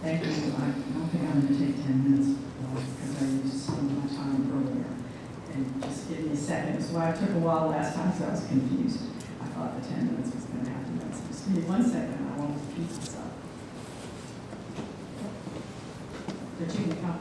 Thank you. I don't think I'm going to take 10 minutes because I used some of my time earlier. And just give me a second. That's why it took a while last time, so I was confused. I thought the 10 minutes was going to have to be. So just give me 1 second. I won't repeat this up. But you can come.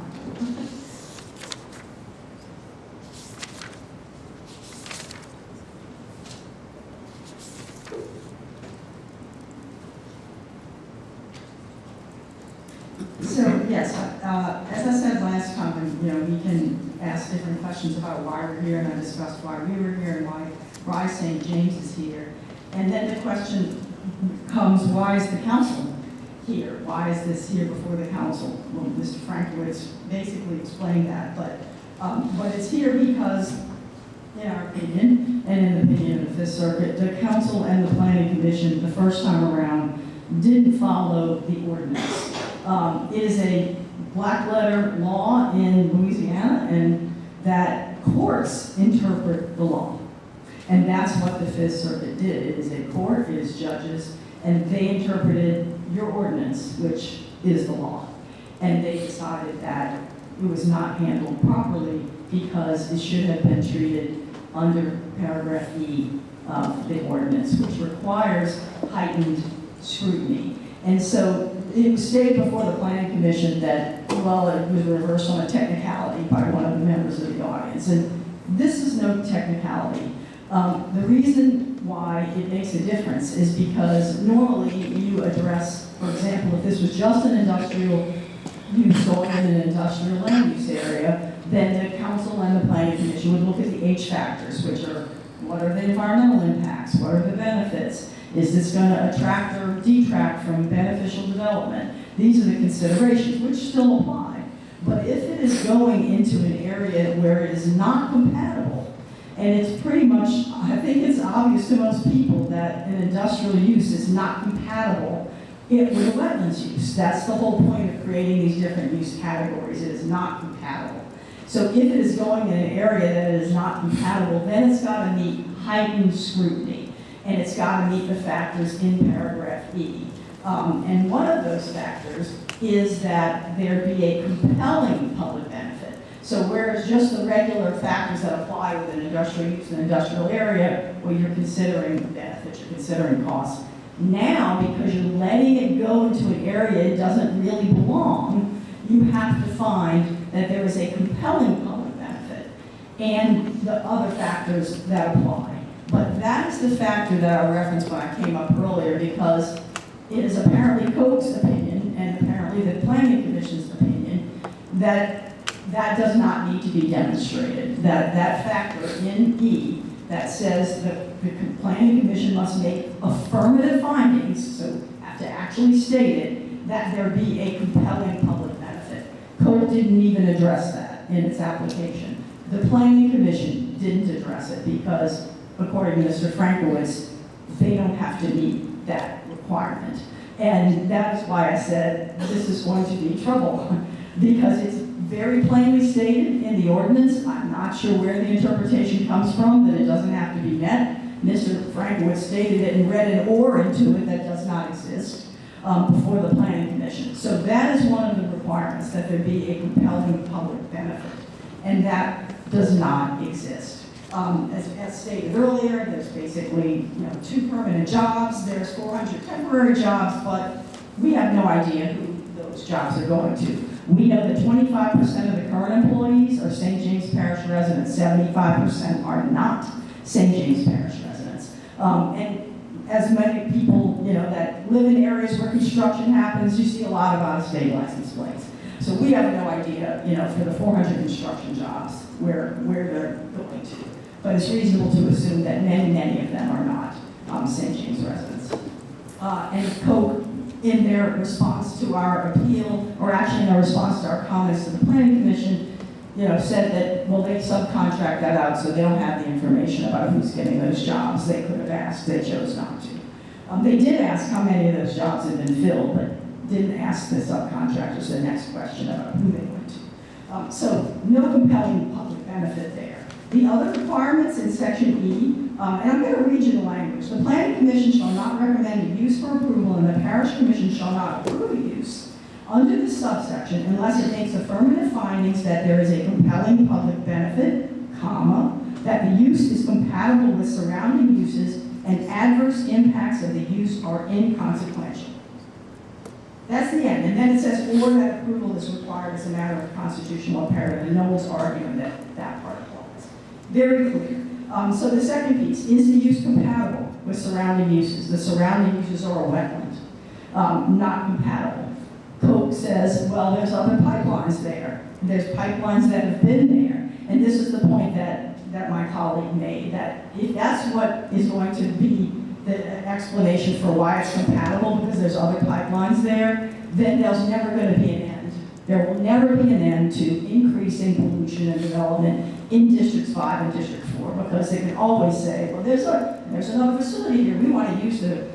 So, yes, as I said last time, we can ask different questions about why we're here, and I discussed why we were here and why St. James is here. And then the question comes, why is the council here? Why is this here before the council? Well, Mr. Frankowitz basically explained that, but it's here because, in our opinion, and in the opinion of the Fifth Circuit, the council and the planning commission, the first time around, didn't follow the ordinance. It is a black letter law in Louisiana, and that courts interpret the law. And that's what the Fifth Circuit did. It is a court, it is judges, and they interpreted your ordinance, which is the law. And they decided that it was not handled properly because it should have been treated under paragraph E of the ordinance, which requires heightened scrutiny. And so it was stated before the planning commission that, well, it was reversed on a technicality by one of the members of the audience. And this is no technicality. The reason why it makes a difference is because normally you address, for example, if this was just an industrial use or in an industrial land use area, then the council and the planning commission would look at the H factors, which are what are the environmental impacts, what are the benefits, is this going to attract or detract from beneficial development? These are the considerations which still apply. But if it is going into an area where it is not compatible, and it's pretty much, I think it's obvious to most people that an industrial use is not compatible with a wetlands use. That's the whole point of creating these different use categories. It is not compatible. So if it is going in an area that is not compatible, then it's got to meet heightened scrutiny. And it's got to meet the factors in paragraph E. And one of those factors is that there be a compelling public benefit. So whereas just the regular factors that apply with an industrial use in an industrial area, well, you're considering benefits, you're considering costs. Now, because you're letting it go into an area it doesn't really belong, you have to find that there is a compelling public benefit and the other factors that apply. But that is the factor that I referenced when I came up earlier, because it is apparently Coke's opinion and apparently the planning commission's opinion that that does not need to be demonstrated. That factor in E that says that the planning commission must make affirmative findings, so have to actually state it, that there be a compelling public benefit. Coke didn't even address that in its application. The planning commission didn't address it because, according to Mr. Frankowitz, they don't have to meet that requirement. And that is why I said this is going to be trouble, because it's very plainly stated in the ordinance. I'm not sure where the interpretation comes from, that it doesn't have to be met. Mr. Frankowitz stated it and read an or into it that does not exist before the planning commission. So that is one of the requirements, that there be a compelling public benefit. And that does not exist. As stated earlier, there's basically 2 permanent jobs, there's 400 temporary jobs, but we have no idea who those jobs are going to. We know that 25% of the current employees are St. James Parish residents, 75% are not St. James Parish residents. And as many people that live in areas where construction happens, you see a lot of out-of-state license plates. So we have no idea, for the 400 construction jobs, where they're going to. But it's reasonable to assume that many of them are not St. James residents. And Coke, in their response to our appeal, or actually in their response to our comments to the planning commission, said that, well, they subcontract that out, so they don't have the information about who's getting those jobs. They could have asked, they chose not to. They did ask how many of those jobs had been filled, but didn't ask the subcontractors the next question about who they went to. So no compelling public benefit there. The other requirements in section E, and I'm going to read you the language. The planning commission shall not recommend a use for approval, and the parish commission shall not approve a use under this subsection unless it makes affirmative findings that there is a compelling public benefit, comma, that the use is compatible with surrounding uses and adverse impacts of the use are inconsequential. That's the end. And then it says, or that approval is required as a matter of constitutional imperative, and no one's arguing that that part applies. Very clear. So the second piece, is the use compatible with surrounding uses? The surrounding uses are a wetland, not compatible. Koch says, well, there's other pipelines there. There's pipelines that have been there. And this is the point that my colleague made, that if that's what is going to be the explanation for why it's compatible, because there's other pipelines there, then there's never going to be an end. There will never be an end to increasing pollution and development in Districts 5 and District 4, because they can always say, well, there's another facility here. We want to use the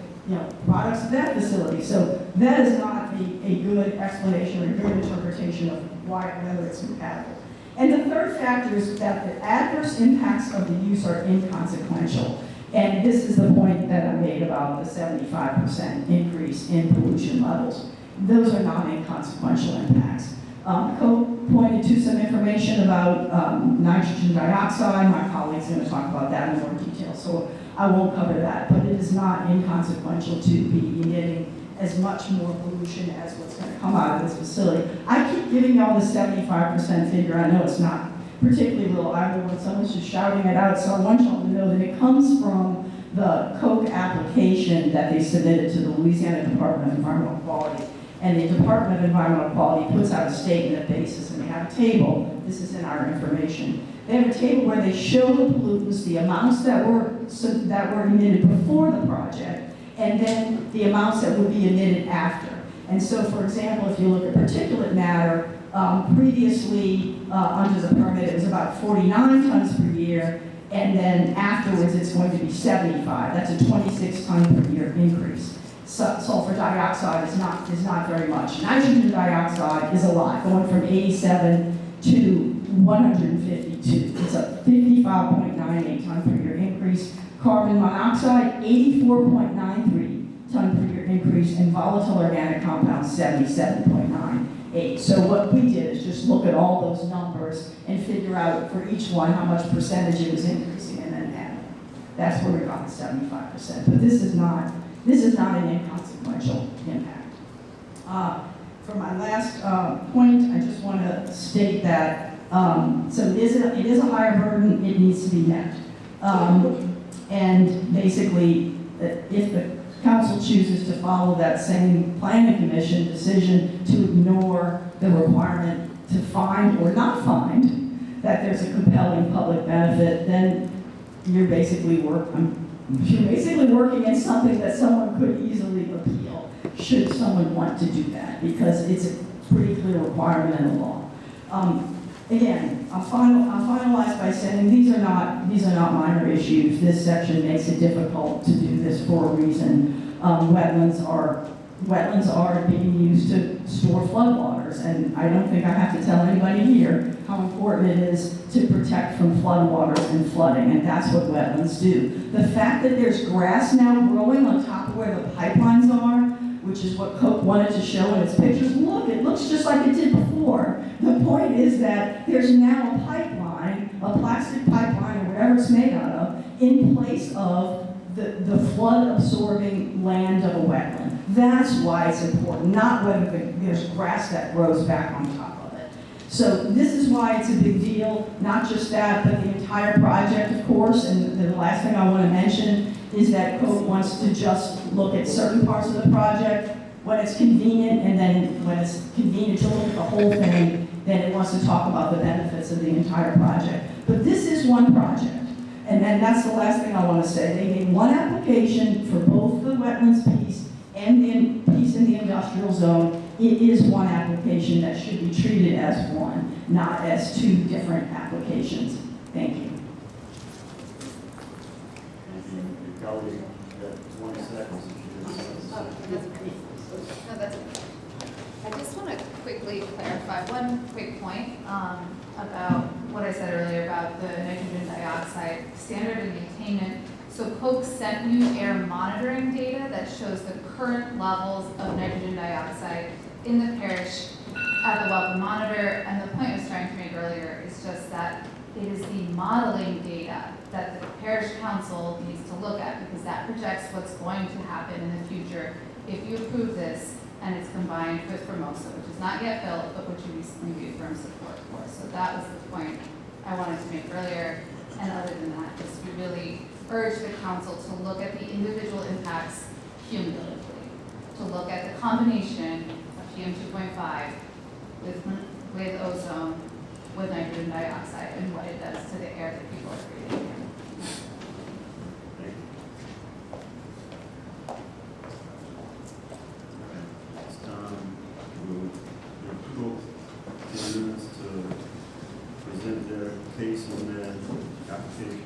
products of that facility. So that is not a good explanation or a good interpretation of whether it's compatible. And the third factor is that the adverse impacts of the use are inconsequential. And this is the point that I made about the 75% increase in pollution levels. Those are not inconsequential impacts. Koch pointed to some information about nitrogen dioxide. My colleague's going to talk about that in more detail, so I won't cover that. But it is not inconsequential to be emitting as much more pollution as what's going to come out of this facility. I keep giving y'all the 75% figure. I know it's not particularly reliable when someone's just shouting it out, so I want y'all to know that it comes from the Koch application that they submitted to the Louisiana Department of Environmental Quality. And the Department of Environmental Quality puts out a statement of basis, and they have a table. This is in our information. They have a table where they show the pollutants, the amounts that were emitted before the project, and then the amounts that would be emitted after. And so, for example, if you look at particulate matter, previously under the permit it was about 49 tons per year, and then afterwards it's going to be 75. That's a 26 ton per year increase. Sulfur dioxide is not very much. Nitrogen dioxide is a lot, going from 87 to 152. It's a 55.98 ton per year increase. Carbon monoxide, 84.93 ton per year increase, and volatile organic compounds, 77.98. So what we did is just look at all those numbers and figure out for each one how much percentage it was increasing, and then add it. That's where we got the 75%. But this is not an inconsequential impact. For my last point, I just want to state that so it is a higher burden. It needs to be met. And basically, if the council chooses to follow that same planning commission decision to ignore the requirement to find or not find that there's a compelling public benefit, then you're basically working in something that someone could easily appeal, should someone want to do that, because it's a pretty clear requirement in the law. Again, I'll finalize by saying these are not minor issues. This section makes it difficult to do this for a reason. Wetlands are being used to store floodwaters, and I don't think I have to tell anybody here how important it is to protect from floodwaters and flooding, and that's what wetlands do. The fact that there's grass now growing on top of where the pipelines are, which is what Koch wanted to show in its pictures, look, it looks just like it did before. The point is that there's now a pipeline, a plastic pipeline, or whatever it's made out of, in place of the flood-absorbing land of a wetland. That's why it's important, not whether there's grass that grows back on top of it. So this is why it's a big deal, not just that, but the entire project, of course. And the last thing I want to mention is that Koch wants to just look at certain parts of the project when it's convenient, and then when it's convenient to look at the whole thing, then it wants to talk about the benefits of the entire project. But this is one project. And then that's the last thing I want to say. They made one application for both the wetlands piece and the piece in the industrial zone. It is one application that should be treated as one, not as two different applications. Thank you. Your colleague got 20 seconds. No, that's okay. I just want to quickly clarify one quick point about what I said earlier about the nitrogen dioxide standard and attainment. So Koch sent you air monitoring data that shows the current levels of nitrogen dioxide in the parish at the welcome monitor, and the point I was trying to make earlier is just that it is the modeling data that the parish council needs to look at, because that projects what's going to happen in the future if you approve this and it's combined with Formosa, which is not yet built, but which you recently gave firm support for. So that was the point I wanted to make earlier. And other than that, just we really urge the council to look at the individual impacts cumulatively, to look at the combination of PM 2.5 with ozone, with nitrogen dioxide, and what it does to the air that people are breathing in. It's time for your people, 10 minutes to present their case on that application.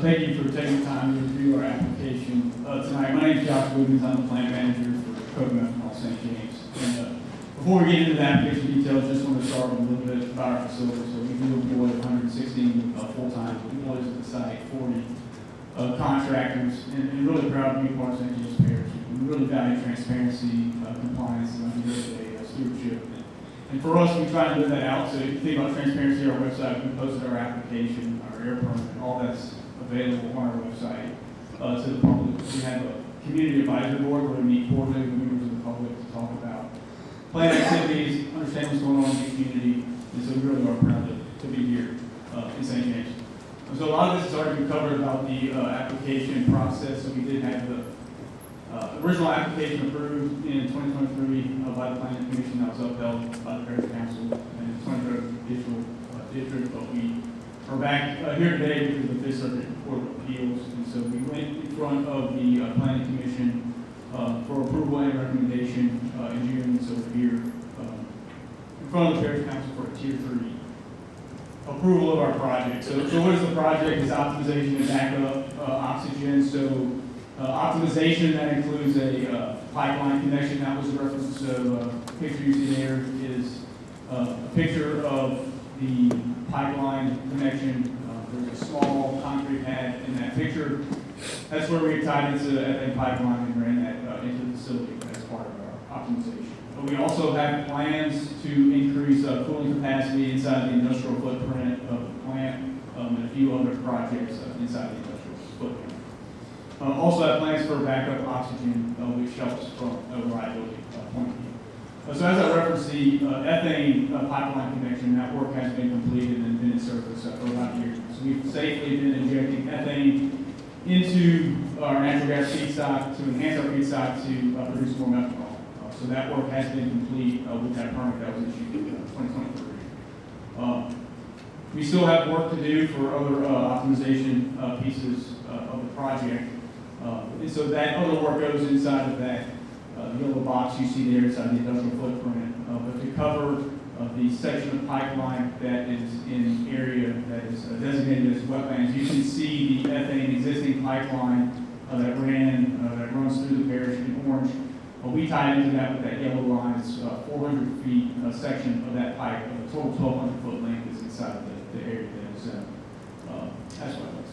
Thank you for taking the time to review our application tonight. My name is Josh Wiggins. I'm the plant manager for Cocoa Methanol St. James. And before we get into the application details, just want to start with a little bit about our facility. So we do employ 116 full-time employees at the site, 40 contractors, and really proud to be part of St. James Parish. We really value transparency, compliance, and day-to-day stewardship. And for us, we try to live that out. So if you think about transparency, our website, we posted our application, our air permit, all that's available on our website to the public. We have a community advisory board where we meet quarterly with members of the public to talk about plant activities, understand what's going on in the community, and so we really are proud to be here in St. James. So a lot of this has already been covered about the application process. So we did have the original application approved in 2023 by the Planning Commission that was upheld by the Parish Council and 23rd District, but we are back here today because of the Fifth Circuit Court of Appeals, and so we went in front of the Planning Commission for approval and recommendation in June, so we're here in front of the Parish Council for a Tier 3 approval of our project. So what is the project? It's optimization and backup oxygen. So optimization, that includes a pipeline connection that was referenced. So the picture you see there is a picture of the pipeline connection. There's a small concrete pad in that picture. That's where we tied into the ethane pipeline and ran that into the facility as part of our optimization. But we also have plans to increase cooling capacity inside the industrial footprint of the plant and a few other projects inside the industrial footprint. Also have plans for backup oxygen, which helps from a reliability point of view. So as I referenced, the ethane pipeline connection, that work has been completed and been in service for about a year. So we've safely been injecting ethane into our natural gas feedstock to enhance our feedstock to produce more methanol. So that work has been complete with that permit that was issued in 2023. We still have work to do for other optimization pieces of the project. And so that other work goes inside of that yellow box you see there inside the industrial footprint. But to cover the section of pipeline that is in area that is designated as wetlands, you can see the ethane existing pipeline that runs through the parish in orange. We tied into that with that yellow line. It's 400 feet section of that pipe. A total 1,200 foot length is inside of the area that is as wetlands.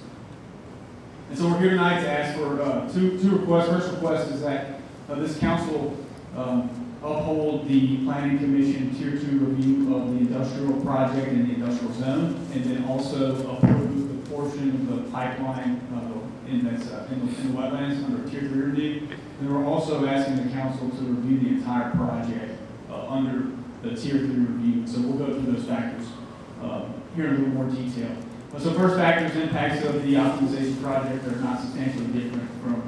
And so we're here tonight to ask for two requests. First request is that this council uphold the Planning Commission Tier 2 review of the industrial project in the industrial zone, and then also approve the portion of the pipeline in the wetlands under a Tier 3 review. And we're also asking the council to review the entire project under the Tier 3 review. So we'll go through those factors here in a little more detail. So first factors, impacts of the optimization project are not substantially different from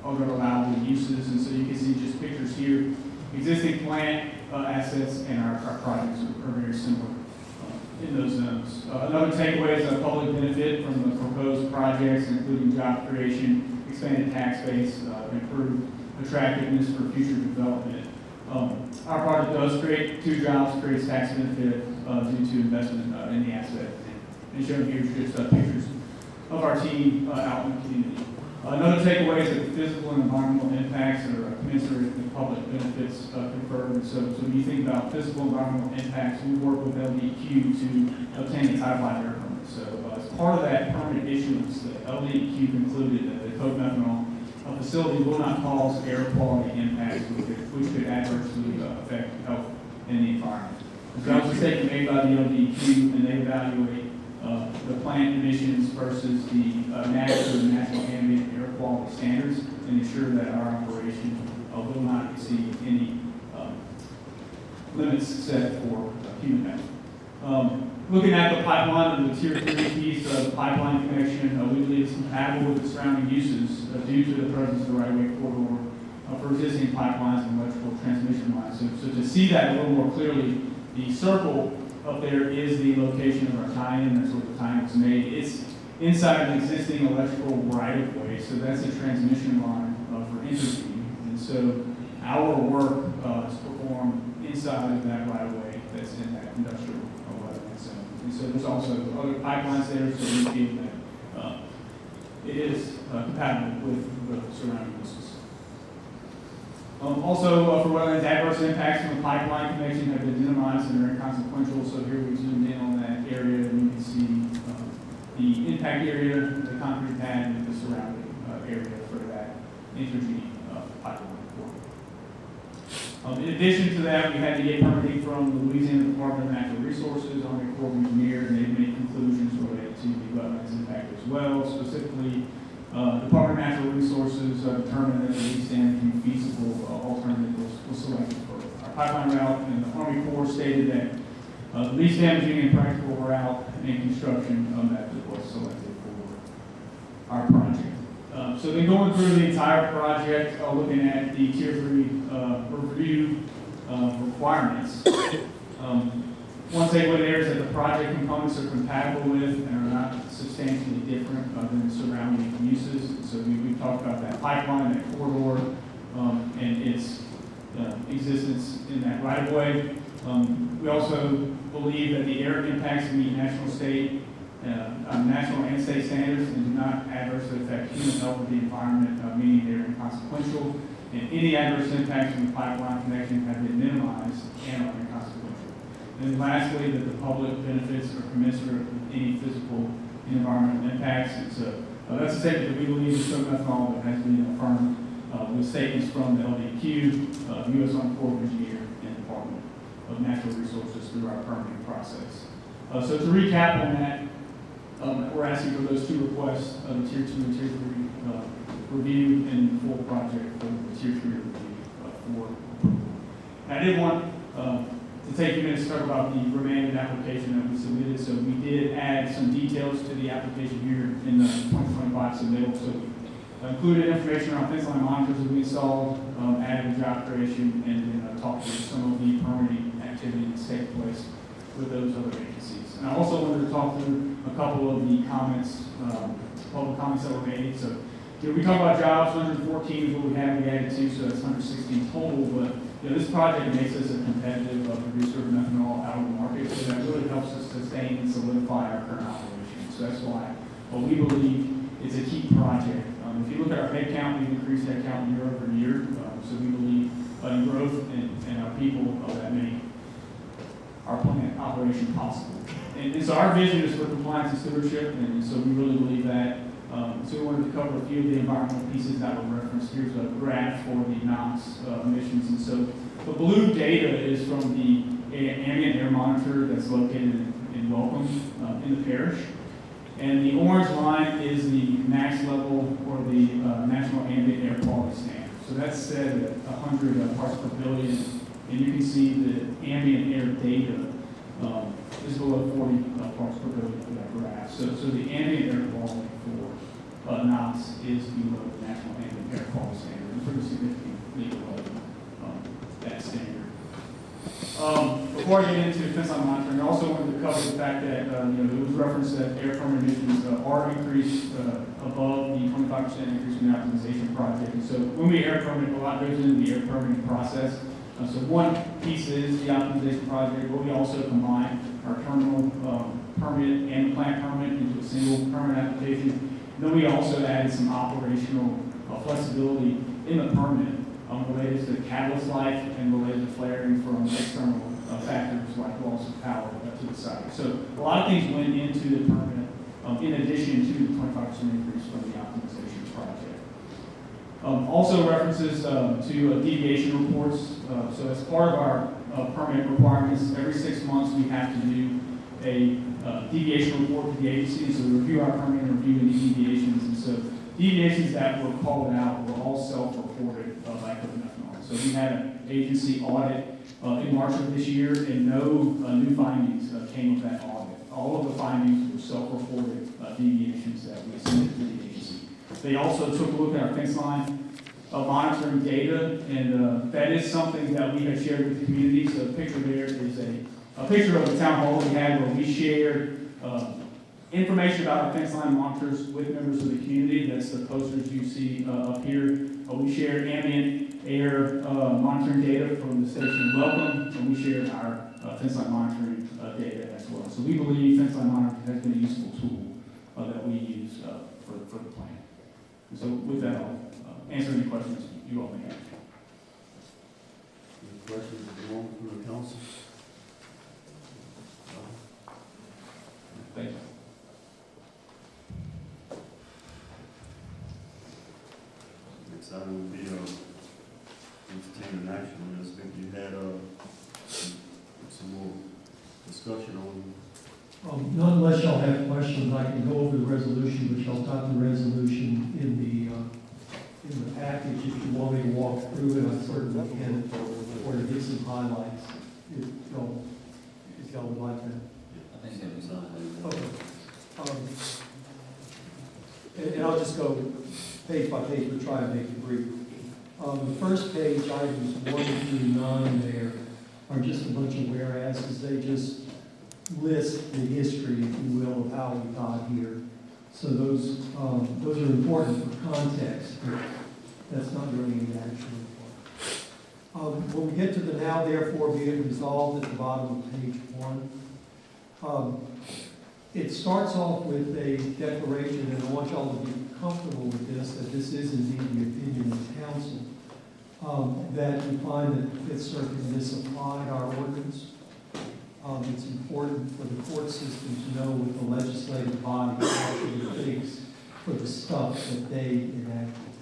other allowable uses. And so you can see just pictures here. Existing plant assets and our projects are very similar in those zones. Another takeaway is a public benefit from the proposed projects, including job creation, expanded tax base, improved attractiveness for future development. Our project does create 2 jobs, creates tax benefit due to investment in the asset. And shown here is just pictures of our team out in the community. Another takeaway is that the physical and environmental impacts are commensurate with public benefits conferred. So when you think about physical and environmental impacts, we work with LDQ to obtain a Title 5 air permit. So as part of that permit issuance, the LDQ concluded that the coke methanol facility will not cause air quality impacts which could adversely affect health and the environment. That was a statement made by the LDQ, and they evaluate the plant emissions versus the national ambient air quality standards and ensure that our operation will not exceed any limits set for human health. Looking at the pipeline, the tier 3 piece of the pipeline connection, we believe is compatible with the surrounding uses due to the presence of the right-of-way corridor for existing pipelines and electrical transmission lines. So to see that a little more clearly, the circle up there is the location of our tie-in. That's where the tie-in was made. It's inside an existing electrical right-of-way, so that's a transmission line for energy. And so our work is performed inside of that right-of-way that's in that industrial right-of-way zone. And so there's also other pipelines there, so we feel that it is compatible with the surrounding uses. Also, for wetlands, adverse impacts from the pipeline connection have been minimized and are inconsequential. So here we zoomed in on that area, and you can see the impact area, the concrete pad, and the surrounding area for that energy pipeline. In addition to that, we had to get permitting from the Louisiana Department of Natural Resources, Army Corps of Engineers, and they've made conclusions related to the wetlands impact as well. Specifically, Department of Natural Resources determined that the least damaging feasible alternative was selected for our pipeline route, and the Army Corps stated that the least damaging and practical route and construction method was selected for our project. So then going through the entire project, looking at the Tier 3 review requirements. One takeaway there is that the project components are compatible with and are not substantially different than the surrounding uses. So we've talked about that pipeline, that corridor, and its existence in that right-of-way. We also believe that the air impacts meet national and state standards and do not adversely affect human health or the environment, meaning they're inconsequential. And any adverse impacts from the pipeline connection have been minimized and are inconsequential. And then lastly, that the public benefits are commensurate with any physical and environmental impacts. And so that's a statement that we believe is coke methanol that has been affirmed with statements from the LDQ, U.S. Army Corps of Engineers, and Department of Natural Resources through our permitting process. So to recap on that, we're asking for those two requests, the Tier 2 and Tier 3 review and full project for the Tier 3 review for approval. And I did want to take a few minutes to talk about the remaining application that we submitted. So we did add some details to the application here in the 2025 submittal. So we included information around fence line monitors that we installed, added job creation, and then talked through some of the permitting activity that's taking place with those other agencies. And I also wanted to talk through a couple of the comments, public comments that were made. So we talk about jobs, 114 is what we added 2, so that's 116 total. But this project makes us a competitive producer of methanol out of the market, so that really helps us sustain and solidify our current operation. So that's why we believe it's a key project. If you look at our head count, we've increased that count year over year. So we believe in growth and our people that make our plant operation possible. And so our vision is for compliance and stewardship, and so we really believe that. So we wanted to cover a few of the environmental pieces that were referenced. Here's a graph for the NOx emissions. And so the blue data is from the ambient air monitor that's located in Welcome in the parish. And the orange line is the max level or the national ambient air quality standard. So that's set at 100 parts per billion. And you can see the ambient air data is below 40 parts per billion for that graph. So the ambient air quality for NOx is below the national ambient air quality standard, and pretty significantly below that standard. Before I get into fence line monitoring, I also wanted to cover the fact that there was reference that air permit emissions are increased above the 25% increase in the optimization project. And so when we air permit, a lot goes into the air permitting process. So one piece is the optimization project, but we also combine our terminal permit and the plant permit into a single permit application. And then we also added some operational flexibility in the permit related to catalyst life and related to flaring from external factors like loss of power to the site. So a lot of things went into the permit in addition to the 25% increase from the optimization project. Also references to deviation reports. So as part of our permit requirements, every 6 months we have to do a deviation report to the agency. So we review our permit and review any deviations. And so deviations that were called out were all self-reported by Covenant. So we had an agency audit in March of this year, and no new findings came of that audit. All of the findings were self-reported deviations that we submitted to the agency. They also took a look at our fence line monitoring data, and that is something that we have shared with the community. So the picture there is a picture of the town hall we had where we shared information about our fence line monitors with members of the community. That's the posters you see up here. We shared ambient air monitoring data from the station Welcome, and we shared our fence line monitoring data as well. So we believe fence line monitoring has been a useful tool that we use for the plan. And so with that, I'll answer any questions you all may have. Any questions at the moment from the council? Thank you. Next item would be entertaining action on this. I think you had some more discussion on. Not unless y'all have questions, I can go over the resolution, which I'll type the resolution in the package. If you want me to walk through it, I certainly can, or to get some highlights, if y'all would like that. I think that was on. Okay. And I'll just go page by page, but try and make it brief. The first page, items 1 through 9 there, are just a bunch of whereases. They just list the history, if you will, of how we got here. So those are important for context, but that's not really an action report. When we get to the now therefore be it resolved at the bottom of page 1, it starts off with a declaration, and I want y'all to be comfortable with this, that this is indeed the opinion of the council, that we find that the Fifth Circuit misapplied our ordinance. It's important for the court system to know what the legislative body actually thinks for the stuff that they enacted.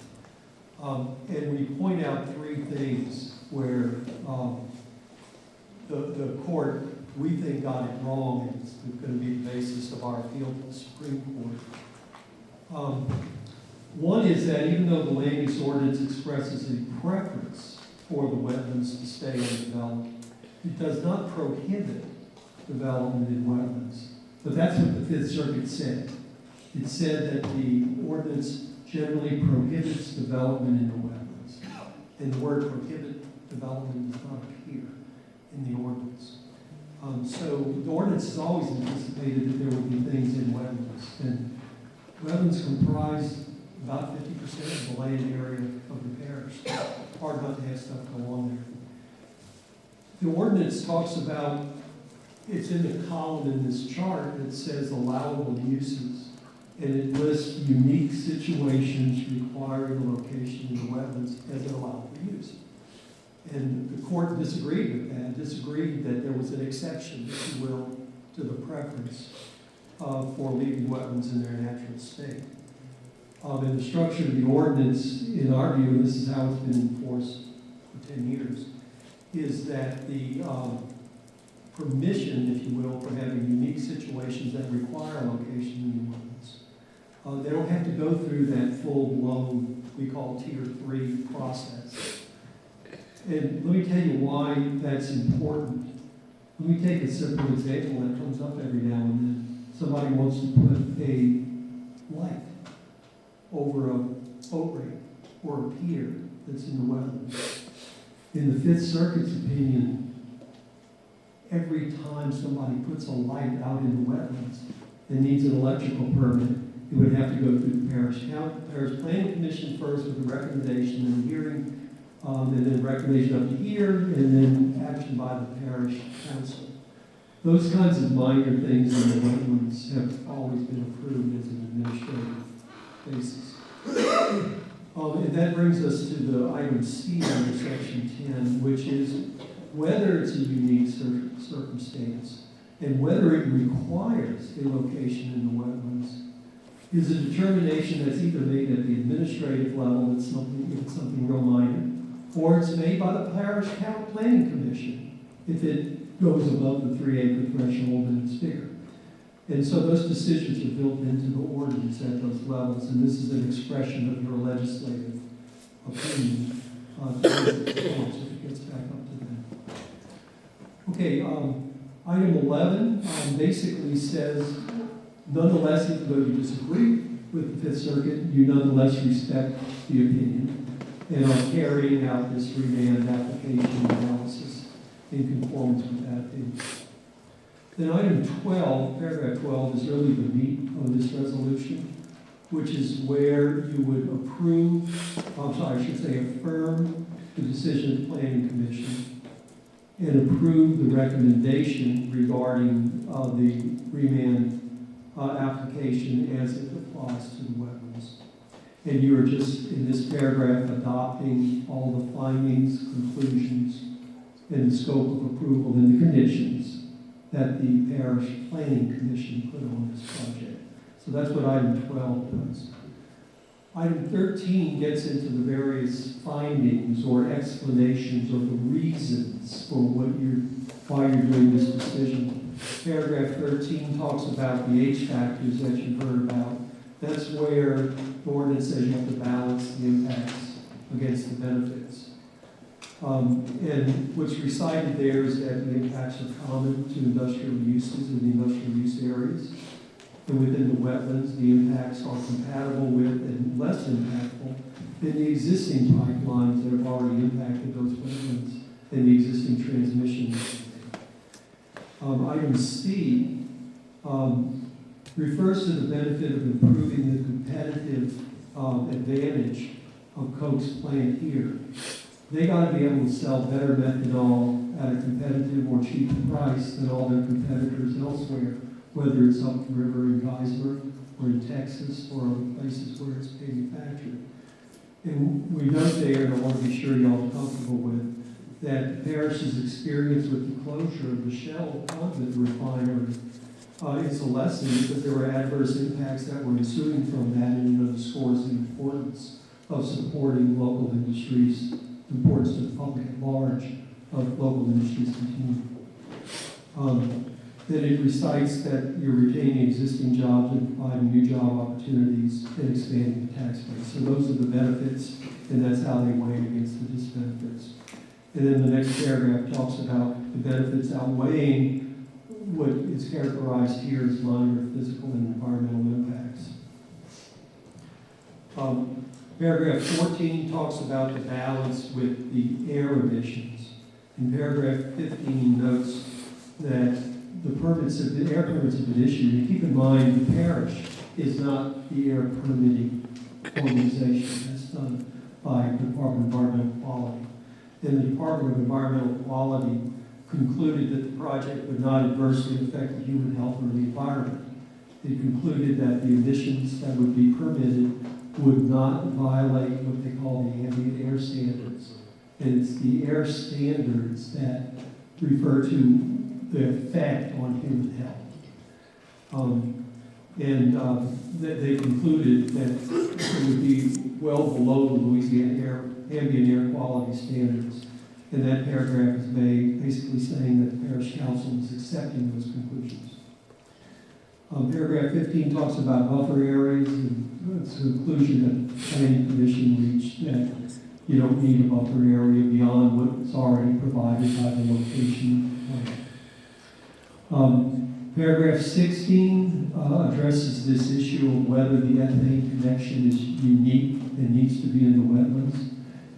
And we point out 3 things where the court, we think, got it wrong, and it's going to be the basis of our appeal to the Supreme Court. One is that even though the land use ordinance expresses a preference for the wetlands to stay undeveloped, it does not prohibit development in wetlands. But that's what the Fifth Circuit said. It said that the ordinance generally prohibits development in the wetlands. And the word prohibit development does not appear in the ordinance. So the ordinance has always anticipated that there would be things in wetlands. And wetlands comprise about 50% of the land area of the parish. Hard not to have stuff go on there. The ordinance talks about, it's in the column in this chart that says allowable uses, and it lists unique situations requiring a location in the wetlands as an allowable use. And the court disagreed with that, disagreed that there was an exception, if you will, to the preference for leaving wetlands in their natural state. And the structure of the ordinance, in our view, and this is how it's been enforced for 10 years, is that the permission, if you will, for having unique situations that require a location in the wetlands. They don't have to go through that full-blown, we call Tier 3 process. And let me tell you why that's important. Let me take a simple example that comes up every now and then. Somebody wants to put a light over a boat ramp or a pier that's in the wetlands. In the Fifth Circuit's opinion, every time somebody puts a light out in the wetlands and needs an electrical permit, it would have to go through the parish planning commission first with a recommendation and a hearing, and then recommendation up to here, and then action by the parish council. Those kinds of minor things in the wetlands have always been approved as an administrative basis. And that brings us to the item C under section 10, which is whether it's a unique circumstance. And whether it requires a location in the wetlands is a determination that's either made at the administrative level, it's something real minor, or it's made by the Parish County Planning Commission if it goes above the 3-acre threshold and it's bigger. And so those decisions are built into the ordinance at those levels, and this is an expression of your legislative opinion. If it gets back up to them. Okay, item 11 basically says, nonetheless, even though you disagree with the Fifth Circuit, you nonetheless respect the opinion and are carrying out this remand application analysis in conformance with that opinion. Then item 12, paragraph 12, is really the meat of this resolution, which is where you would affirm the decision of the Planning Commission and approve the recommendation regarding the remand application as it applies to the wetlands. And you are just, in this paragraph, adopting all the findings, conclusions, and the scope of approval and the conditions that the Parish Planning Commission put on this project. So that's what item 12 does. Item 13 gets into the various findings or explanations or the reasons for why you're doing this decision. Paragraph 13 talks about the H factors that you've heard about. That's where the ordinance says you have to balance the impacts against the benefits. And what's recited there is that the impacts are common to industrial uses in the industrial use areas. And within the wetlands, the impacts are compatible with and less impactful than the existing pipelines that have already impacted those wetlands and the existing transmission. Item C refers to the benefit of improving the competitive advantage of Koch's plant here. They got to be able to sell better methanol at a competitive or cheaper price than all their competitors elsewhere, whether it's upriver in Geisler or in Texas or other places where it's manufactured. And we note there, and I want to be sure y'all are comfortable with, that Parish's experience with the closure of the Shell conduit refinery is a lesson because there were adverse impacts that were ensuing from that, and it underscores the importance of supporting local industries, importance to the public at large of local industries continuing. Then it recites that you're retaining existing jobs and providing new job opportunities and expanding the tax base. So those are the benefits, and that's how they weigh against the disbenefits. And then the next paragraph talks about the benefits outweighing what is characterized here as minor physical and environmental impacts. Paragraph 14 talks about the balance with the air emissions. And paragraph 15 notes that the air permits have been issued. And keep in mind, the Parish is not the air permitting organization. That's done by the Department of Environmental Quality. And the Department of Environmental Quality concluded that the project would not adversely affect the human health or the environment. It concluded that the emissions that would be permitted would not violate what they call the ambient air standards. And it's the air standards that refer to the effect on human health. They concluded that it would be well below the Louisiana ambient air quality standards. And that paragraph is made basically saying that the Parish Council is accepting those conclusions. Paragraph 15 talks about buffer areas, and it's a conclusion that the Planning Commission reached that you don't need a buffer area beyond what's already provided by the location. Paragraph 16 addresses this issue of whether the ethane connection is unique and needs to be in the wetlands.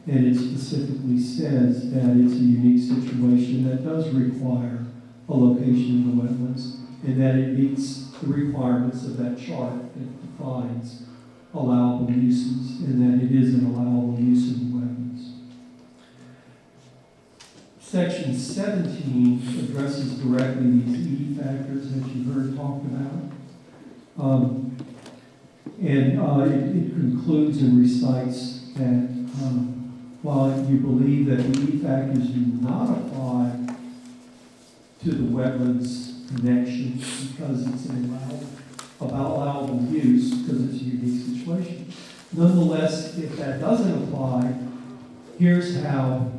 And it specifically says that it's a unique situation that does require a location in the wetlands, and that it meets the requirements of that chart that defines allowable uses, and that it is an allowable use in the wetlands. Section 17 addresses directly these E factors that you heard talked about. It concludes and recites that while you believe that the E factors do not apply to the wetlands connection because it's an allowable use because it's a unique situation. Nonetheless, if that doesn't apply, here's how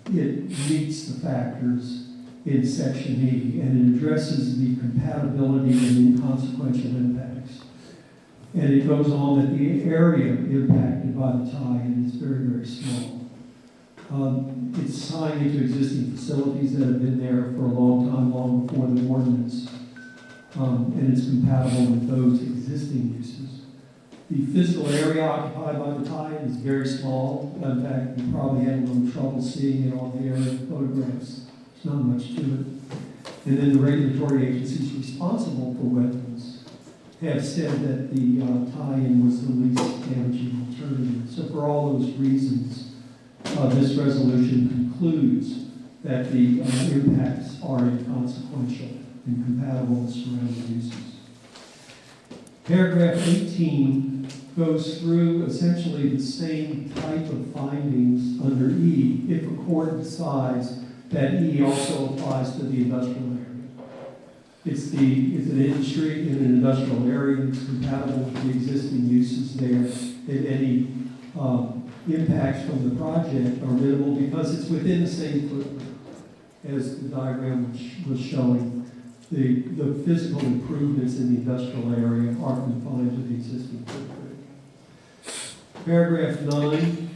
it meets the factors in Section E, and it addresses the compatibility and inconsequential impacts. And it goes on that the area impacted by the tie-in is very, very small. It's tying into existing facilities that have been there for a long time, long before the ordinance, and it's compatible with those existing uses. The physical area occupied by the tie-in is very small. In fact, you probably had a little trouble seeing it on the aerial photographs. There's not much to it. And then the regulatory agencies responsible for wetlands have said that the tie-in was the least damaging alternative. So for all those reasons, this resolution concludes that the impacts are inconsequential and compatible with surrounding uses. Paragraph 18 goes through essentially the same type of findings under E if a court decides that E also applies to the industrial area. It's an industry in an industrial area. It's compatible with the existing uses there, and any impacts from the project are minimal because it's within the same footprint as the diagram was showing. The physical improvements in the industrial area are confined to the existing footprint. Paragraph 19,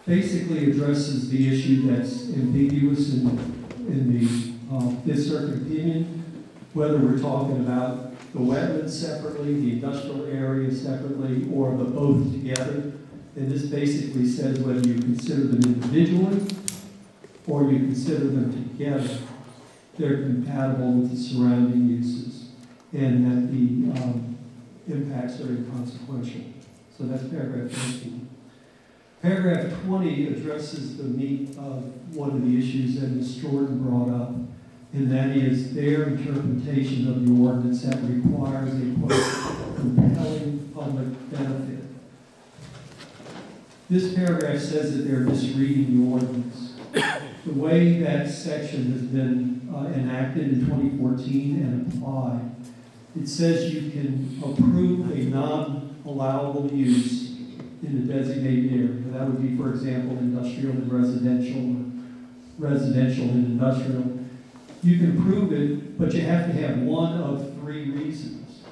basically addresses the issue that's ambiguous in the Fifth Circuit opinion, whether we're talking about the wetlands separately, the industrial area separately, or the both together. And this basically says whether you consider them individually or you consider them together, they're compatible with the surrounding uses and that the impacts are inconsequential. So that's paragraph 19. Paragraph 20 addresses the meat of one of the issues that Ms. Jordan brought up, and that is their interpretation of the ordinance that requires a, quote, compelling public benefit. This paragraph says that they're misreading the ordinance. The way that section has been enacted in 2014 and applied, it says you can approve a non-allowable use in a designated area. That would be, for example, industrial and residential, or residential and industrial. You can approve it, but you have to have one of three reasons.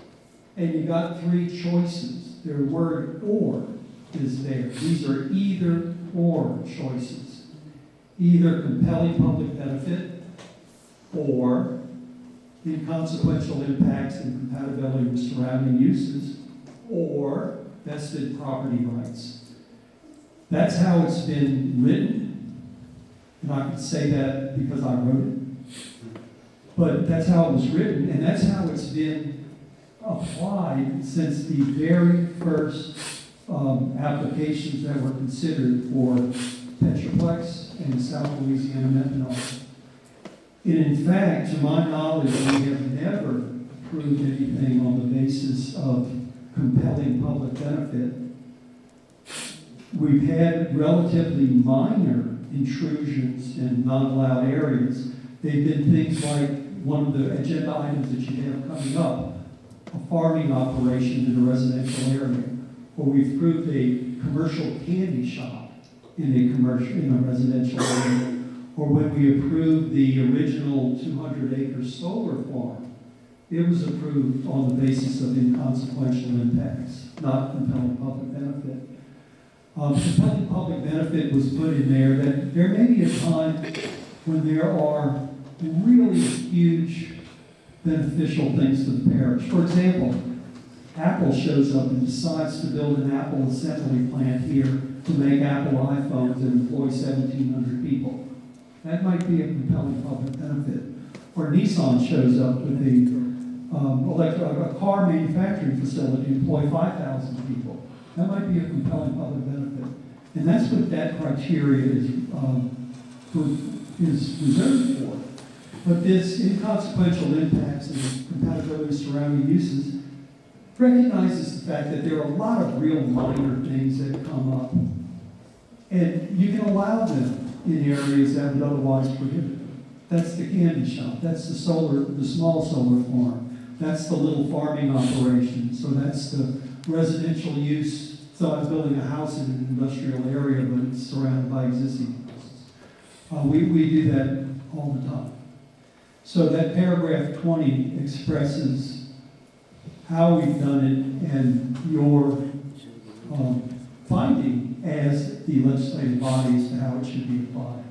And you got three choices. Their word or is there. These are either or choices. Either compelling public benefit or inconsequential impacts and compatibility with surrounding uses or vested property rights. That's how it's been written. And I can say that because I wrote it. But that's how it was written, and that's how it's been applied since the very first applications that were considered for Petroplex and South Louisiana methanol. And in fact, to my knowledge, we have never approved anything on the basis of compelling public benefit. We've had relatively minor intrusions in non-allowed areas. They've been things like one of the agenda items that you have coming up, a farming operation in a residential area, or we've approved a commercial candy shop in a residential area, or when we approved the original 200-acre solar farm, it was approved on the basis of inconsequential impacts, not compelling public benefit. Compelling public benefit was put in there that there may be a time when there are really huge beneficial things to the parish. For example, Apple shows up and decides to build an Apple assembly plant here to make Apple iPhones and employ 1,700 people. That might be a compelling public benefit. Or Nissan shows up with a car manufacturing facility to employ 5,000 people. That might be a compelling public benefit. And that's what that criteria is reserved for. But this inconsequential impacts and compatibility with surrounding uses recognizes the fact that there are a lot of real minor things that come up. And you can allow them in areas that would otherwise prohibit it. That's the candy shop, that's the small solar farm, that's the little farming operation, so that's the residential use. So I was building a house in an industrial area, but it's surrounded by existing houses. We do that all the time. So that paragraph 20 expresses how we've done it and your finding as the legislative body as to how it should be applied.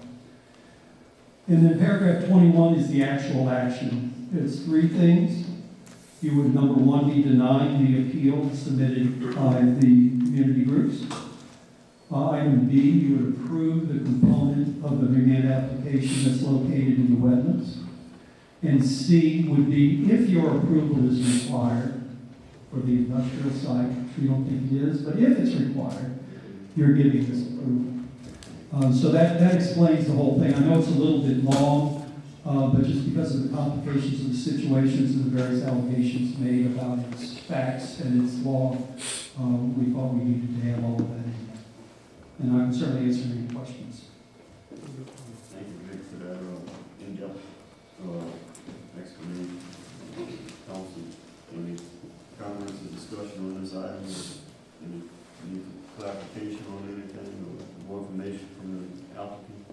And then paragraph 21 is the actual action. It's three things. You would, number one, be denying the appeal submitted by the community groups. Item B, you would approve the component of the remand application that's located in the wetlands. And C would be, if your approval is required for the industrial site, which we don't think it is, but if it's required, you're giving this approval. So that explains the whole thing. I know it's a little bit long, but just because of the complications of the situations and the various allegations made about its facts and its law, we thought we needed to have all of that in there. And I can certainly answer any questions. Thank you, Rick, for that in-depth explanation. Council, any comments or discussion on this item? Any clarification on anything or more information from the applicant?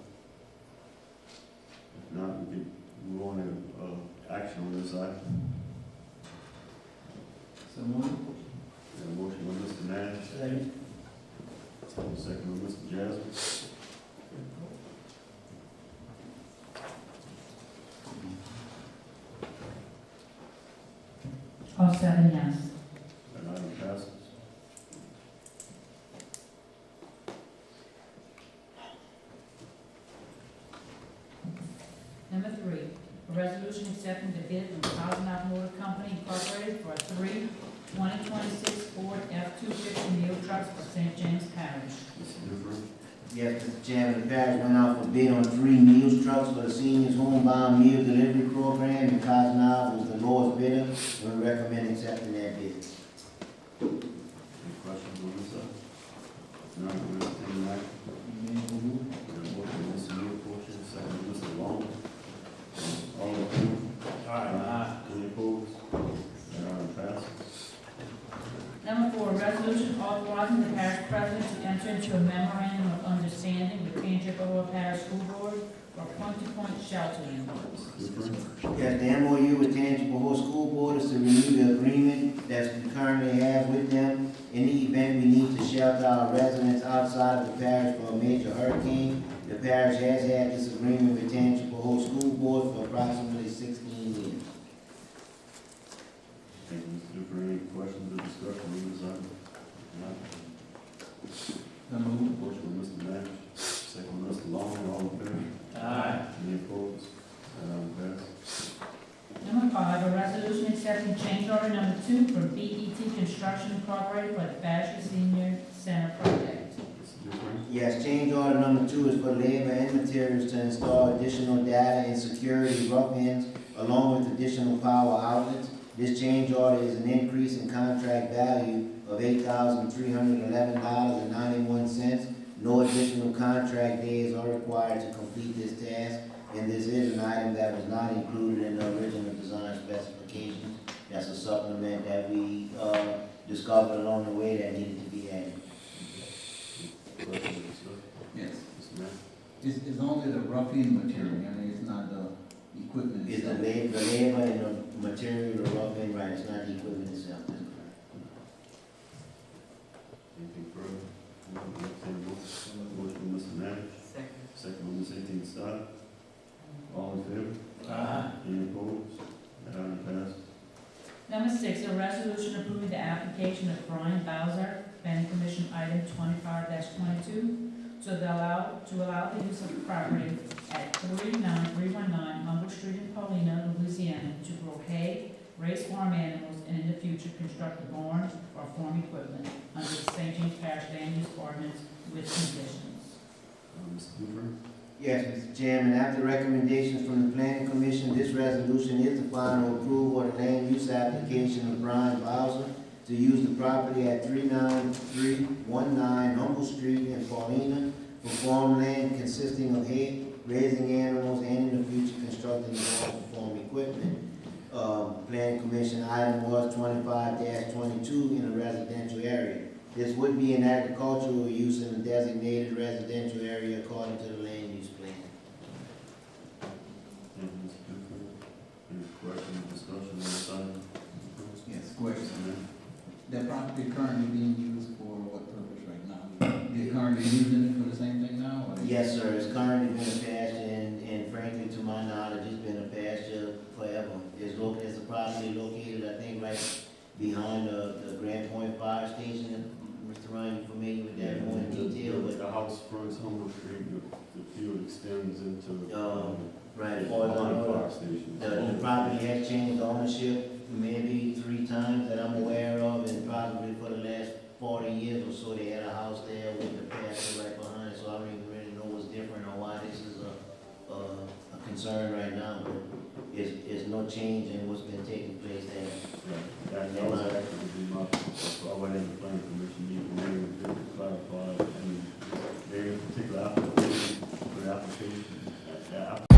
If not, we can move on to action on this item. Someone? Got a motion by Mr. Nash. Second by Mr. Jasmine. All 7 yes. That item passes. Number 3, a resolution accepting the bid from Cosmonaut Motor Company Incorporated for 3 2026 Ford F-250 meal trucks for St. James Parish. Mr. Dufresne. Yes, Mr. Chairman, the parish went out for bid on 3 meals trucks for the seniors homebound meal delivery program, and Cosmonaut was the lowest bidder, and we recommend accepting that bid. Any questions on this item? None, we'll entertain that. Got a motion by Mr. Newport, second by Mr. Long. All in favor? Aye. Any opposed? That item passes. Number 4, a resolution authorizing the parish president to enter into a memorandum of understanding with Tangipahoa Parish School Board for point-to-point sheltering. Yes, the MOU with Tangipahoa School Board is to renew the agreement that we currently have with them. In the event we need to shelter our residents outside of the parish for a major hurricane, the parish has had this agreement with Tangipahoa School Board for approximately 16 years. Thank you, Mr. Dufresne. Any questions or discussion on this item? None. Motion by Mr. Nash, second by Mr. Long, all in favor? Aye. Any opposed? That item passes. Number 5, a resolution accepting change order number 2 for BET Construction Incorporated for the Fashion Senior Center project. Mr. Dufresne. Yes, change order number 2 is for labor and materials to install additional data and security rough ends along with additional power outlets. This change order is an increase in contract value of $8,311.91. No additional contract days are required to complete this task, and this is an item that was not included in the original design specifications. That's a supplement that we discovered along the way that needed to be added. Questions or discussion? Yes. Mr. Nash. It's only the rough-in material, I mean, it's not the equipment It's the itself. labor and the material, the rough end, right, it's not the equipment itself. Anything further? Motion by Mr. Nash, second by Ms. 18 Stoddard. All in favor? Aye. Any opposed? That item passes. Number 6, a resolution approving the application of Brian Bowser, Planning Commission item 25-22, to allow the use of the property at 39319 Humble Street in Paulina, Louisiana, to grow hay, raise farm animals, and in the future construct a barn or farm equipment under the St. James Parish Land Use Ordinance with conditions. Mr. Dufresne. Yes, Mr. Chairman, after recommendations from the Planning Commission, this resolution is the final approval of the land use application of Brian Bowser to use the property at 39319 Humble Street in Paulina for farmland consisting of hay, raising animals, and in the future constructing and farm equipment. Planning Commission item was 25-22 in a residential area. This would be an agricultural use in a designated residential area according to the land use plan. Thank you, Mr. Duffield. Any questions, discussion on this item? Yes, question. That property currently being used for what purpose right now? They're currently using it for the same thing now? Or Yes, sir, it's currently been a pasture, and frankly, to my knowledge, it's been a pasture forever. It's a property located, I think, right behind the Grand Point Fire Station. Mr. Ryan, you familiar with that more in detail? But The house fronts Humble Street, the field extends into, right, the as far as I know, fire station. the property has changed ownership maybe 3 times that I'm aware of, and probably for the last 40 years or so, they had a house there with the pasture right behind it, so I don't even really know what's different or why this is a concern right now, but it's no change in what's been taking place there. Right, that was actually my, so I went in the planning commission meeting, and they clarified, and very particular application, for the application,